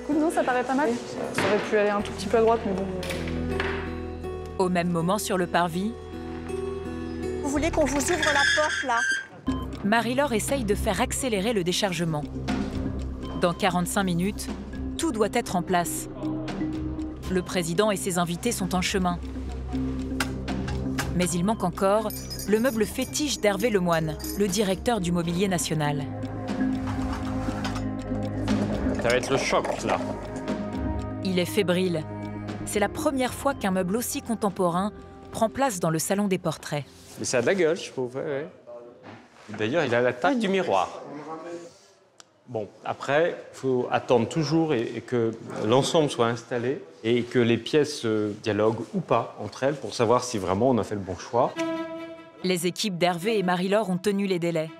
Écoute, non, ça paraît pas mal. Ça aurait pu aller un tout petit peu à droite, mais bon. Au même moment, sur le parvis, vous voulez qu'on vous ouvre la porte, là? Marie-Laure essaye de faire accélérer le déchargement. Dans 45 minutes, tout doit être en place. Le président et ses invités sont en chemin. Mais il manque encore le meuble fétiche d'Hervé Lemoine, le directeur du Mobilier national. Ça va être le choc, là. Il est fébrile. C'est la première fois qu'un meuble aussi contemporain prend place dans le salon des portraits. Mais ça a de la gueule, je trouve. Ouais. D'ailleurs, il a la taille du miroir. Bon, après, il faut attendre toujours et que l'ensemble soit installé et que les pièces dialoguent ou pas entre elles pour savoir si vraiment on a fait le bon choix. Les équipes d'Hervé et Marie-Laure ont tenu les délais.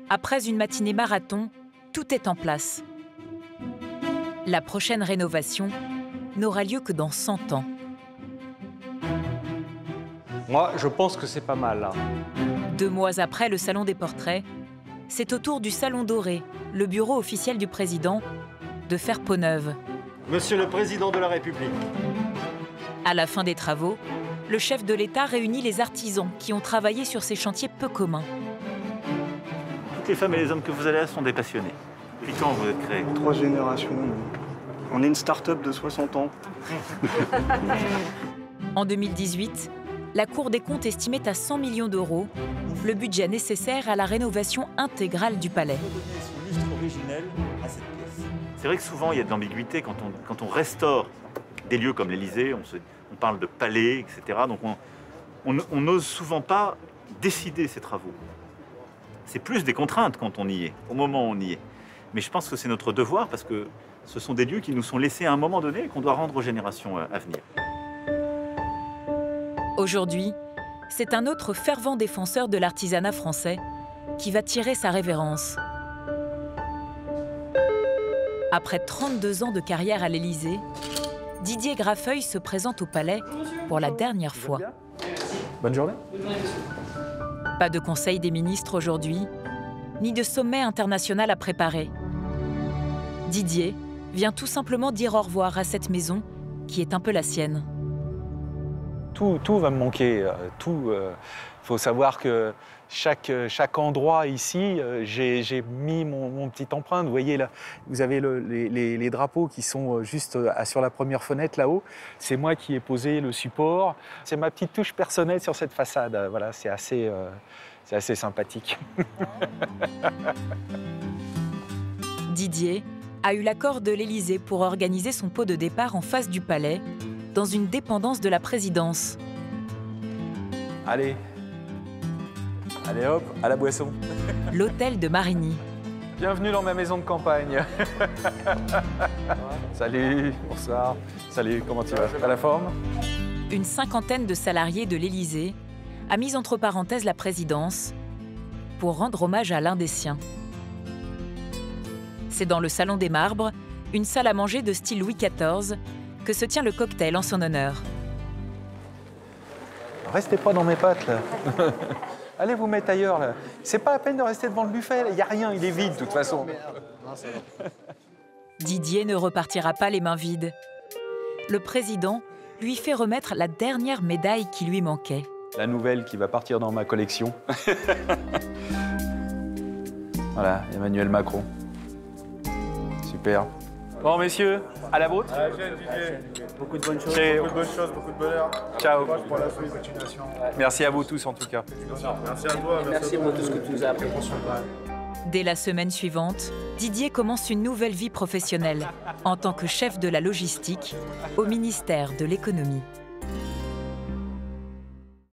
Après une matinée marathon, tout est en place. La prochaine rénovation n'aura lieu que dans 100 ans. Moi, je pense que c'est pas mal, là. 2 mois après le Salon des Portraits, c'est au tour du Salon Doré, le bureau officiel du président, de faire peau neuve. Monsieur le Président de la République. À la fin des travaux, le chef de l'État réunit les artisans qui ont travaillé sur ces chantiers peu communs. Toutes les femmes et les hommes que vous allez là sont des passionnés. Depuis quand vous êtes créés? 3 générations. On est une start-up de 60 ans. En 2018, la Cour des comptes estimait à 100 millions d'euros le budget nécessaire à la rénovation intégrale du palais. C'est vrai que souvent il y a de l'ambiguïté quand on restaure des lieux comme l'Élysée, on parle de palais, etc. Donc on n'ose souvent pas décider ces travaux. C'est plus des contraintes quand on y est, au moment où on y est. Mais je pense que c'est notre devoir parce que ce sont des lieux qui nous sont laissés à un moment donné et qu'on doit rendre aux générations à venir. Aujourd'hui, c'est un autre fervent défenseur de l'artisanat français qui va tirer sa révérence. Après 32 ans de carrière à l'Élysée, Didier Graffeuil se présente au palais pour la dernière fois. Bonne journée. Pas de conseil des ministres aujourd'hui, ni de sommet international à préparer. Didier vient tout simplement dire au revoir à cette maison qui est un peu la sienne. Tout va me manquer. Il faut savoir que chaque endroit ici, j'ai mis mon petite empreinte. Vous voyez là, vous avez les drapeaux qui sont juste sur la première fenêtre là-haut. C'est moi qui ai posé le support. C'est ma petite touche personnelle sur cette façade. Voilà, c'est assez sympathique. Didier a eu l'accord de l'Élysée pour organiser son pot de départ en face du palais, dans une dépendance de la présidence. Allez hop, à la boisson. L'hôtel de Marigny. Bienvenue dans ma maison de campagne. Salut, bonsoir. Salut, comment tu vas? T'as la forme? Une 50aine de salariés de l'Élysée a mis entre parenthèses la présidence pour rendre hommage à l'un des siens. C'est dans le Salon des Marbres, une salle à manger de style Louis XIV, que se tient le cocktail en son honneur. Restez pas dans mes pattes, là. Allez vous mettre ailleurs, là. C'est pas la peine de rester devant le buffet, il n'y a rien, il est vide, de toute façon. Didier ne repartira pas les mains vides. Le président lui fait remettre la dernière médaille qui lui manquait. La nouvelle qui va partir dans ma collection. Voilà, Emmanuel Macron. Super. Bon, messieurs, à la vôtre. Beaucoup de bonnes choses. Beaucoup de bonnes choses, beaucoup de bonheur. Ciao. Pour la suite, continuation. Merci à vous tous, en tout cas. Merci à toi. Merci pour tout ce que tu nous as appris. Dès la semaine suivante, Didier commence une nouvelle vie professionnelle en tant que chef de la logistique au ministère de l'économie.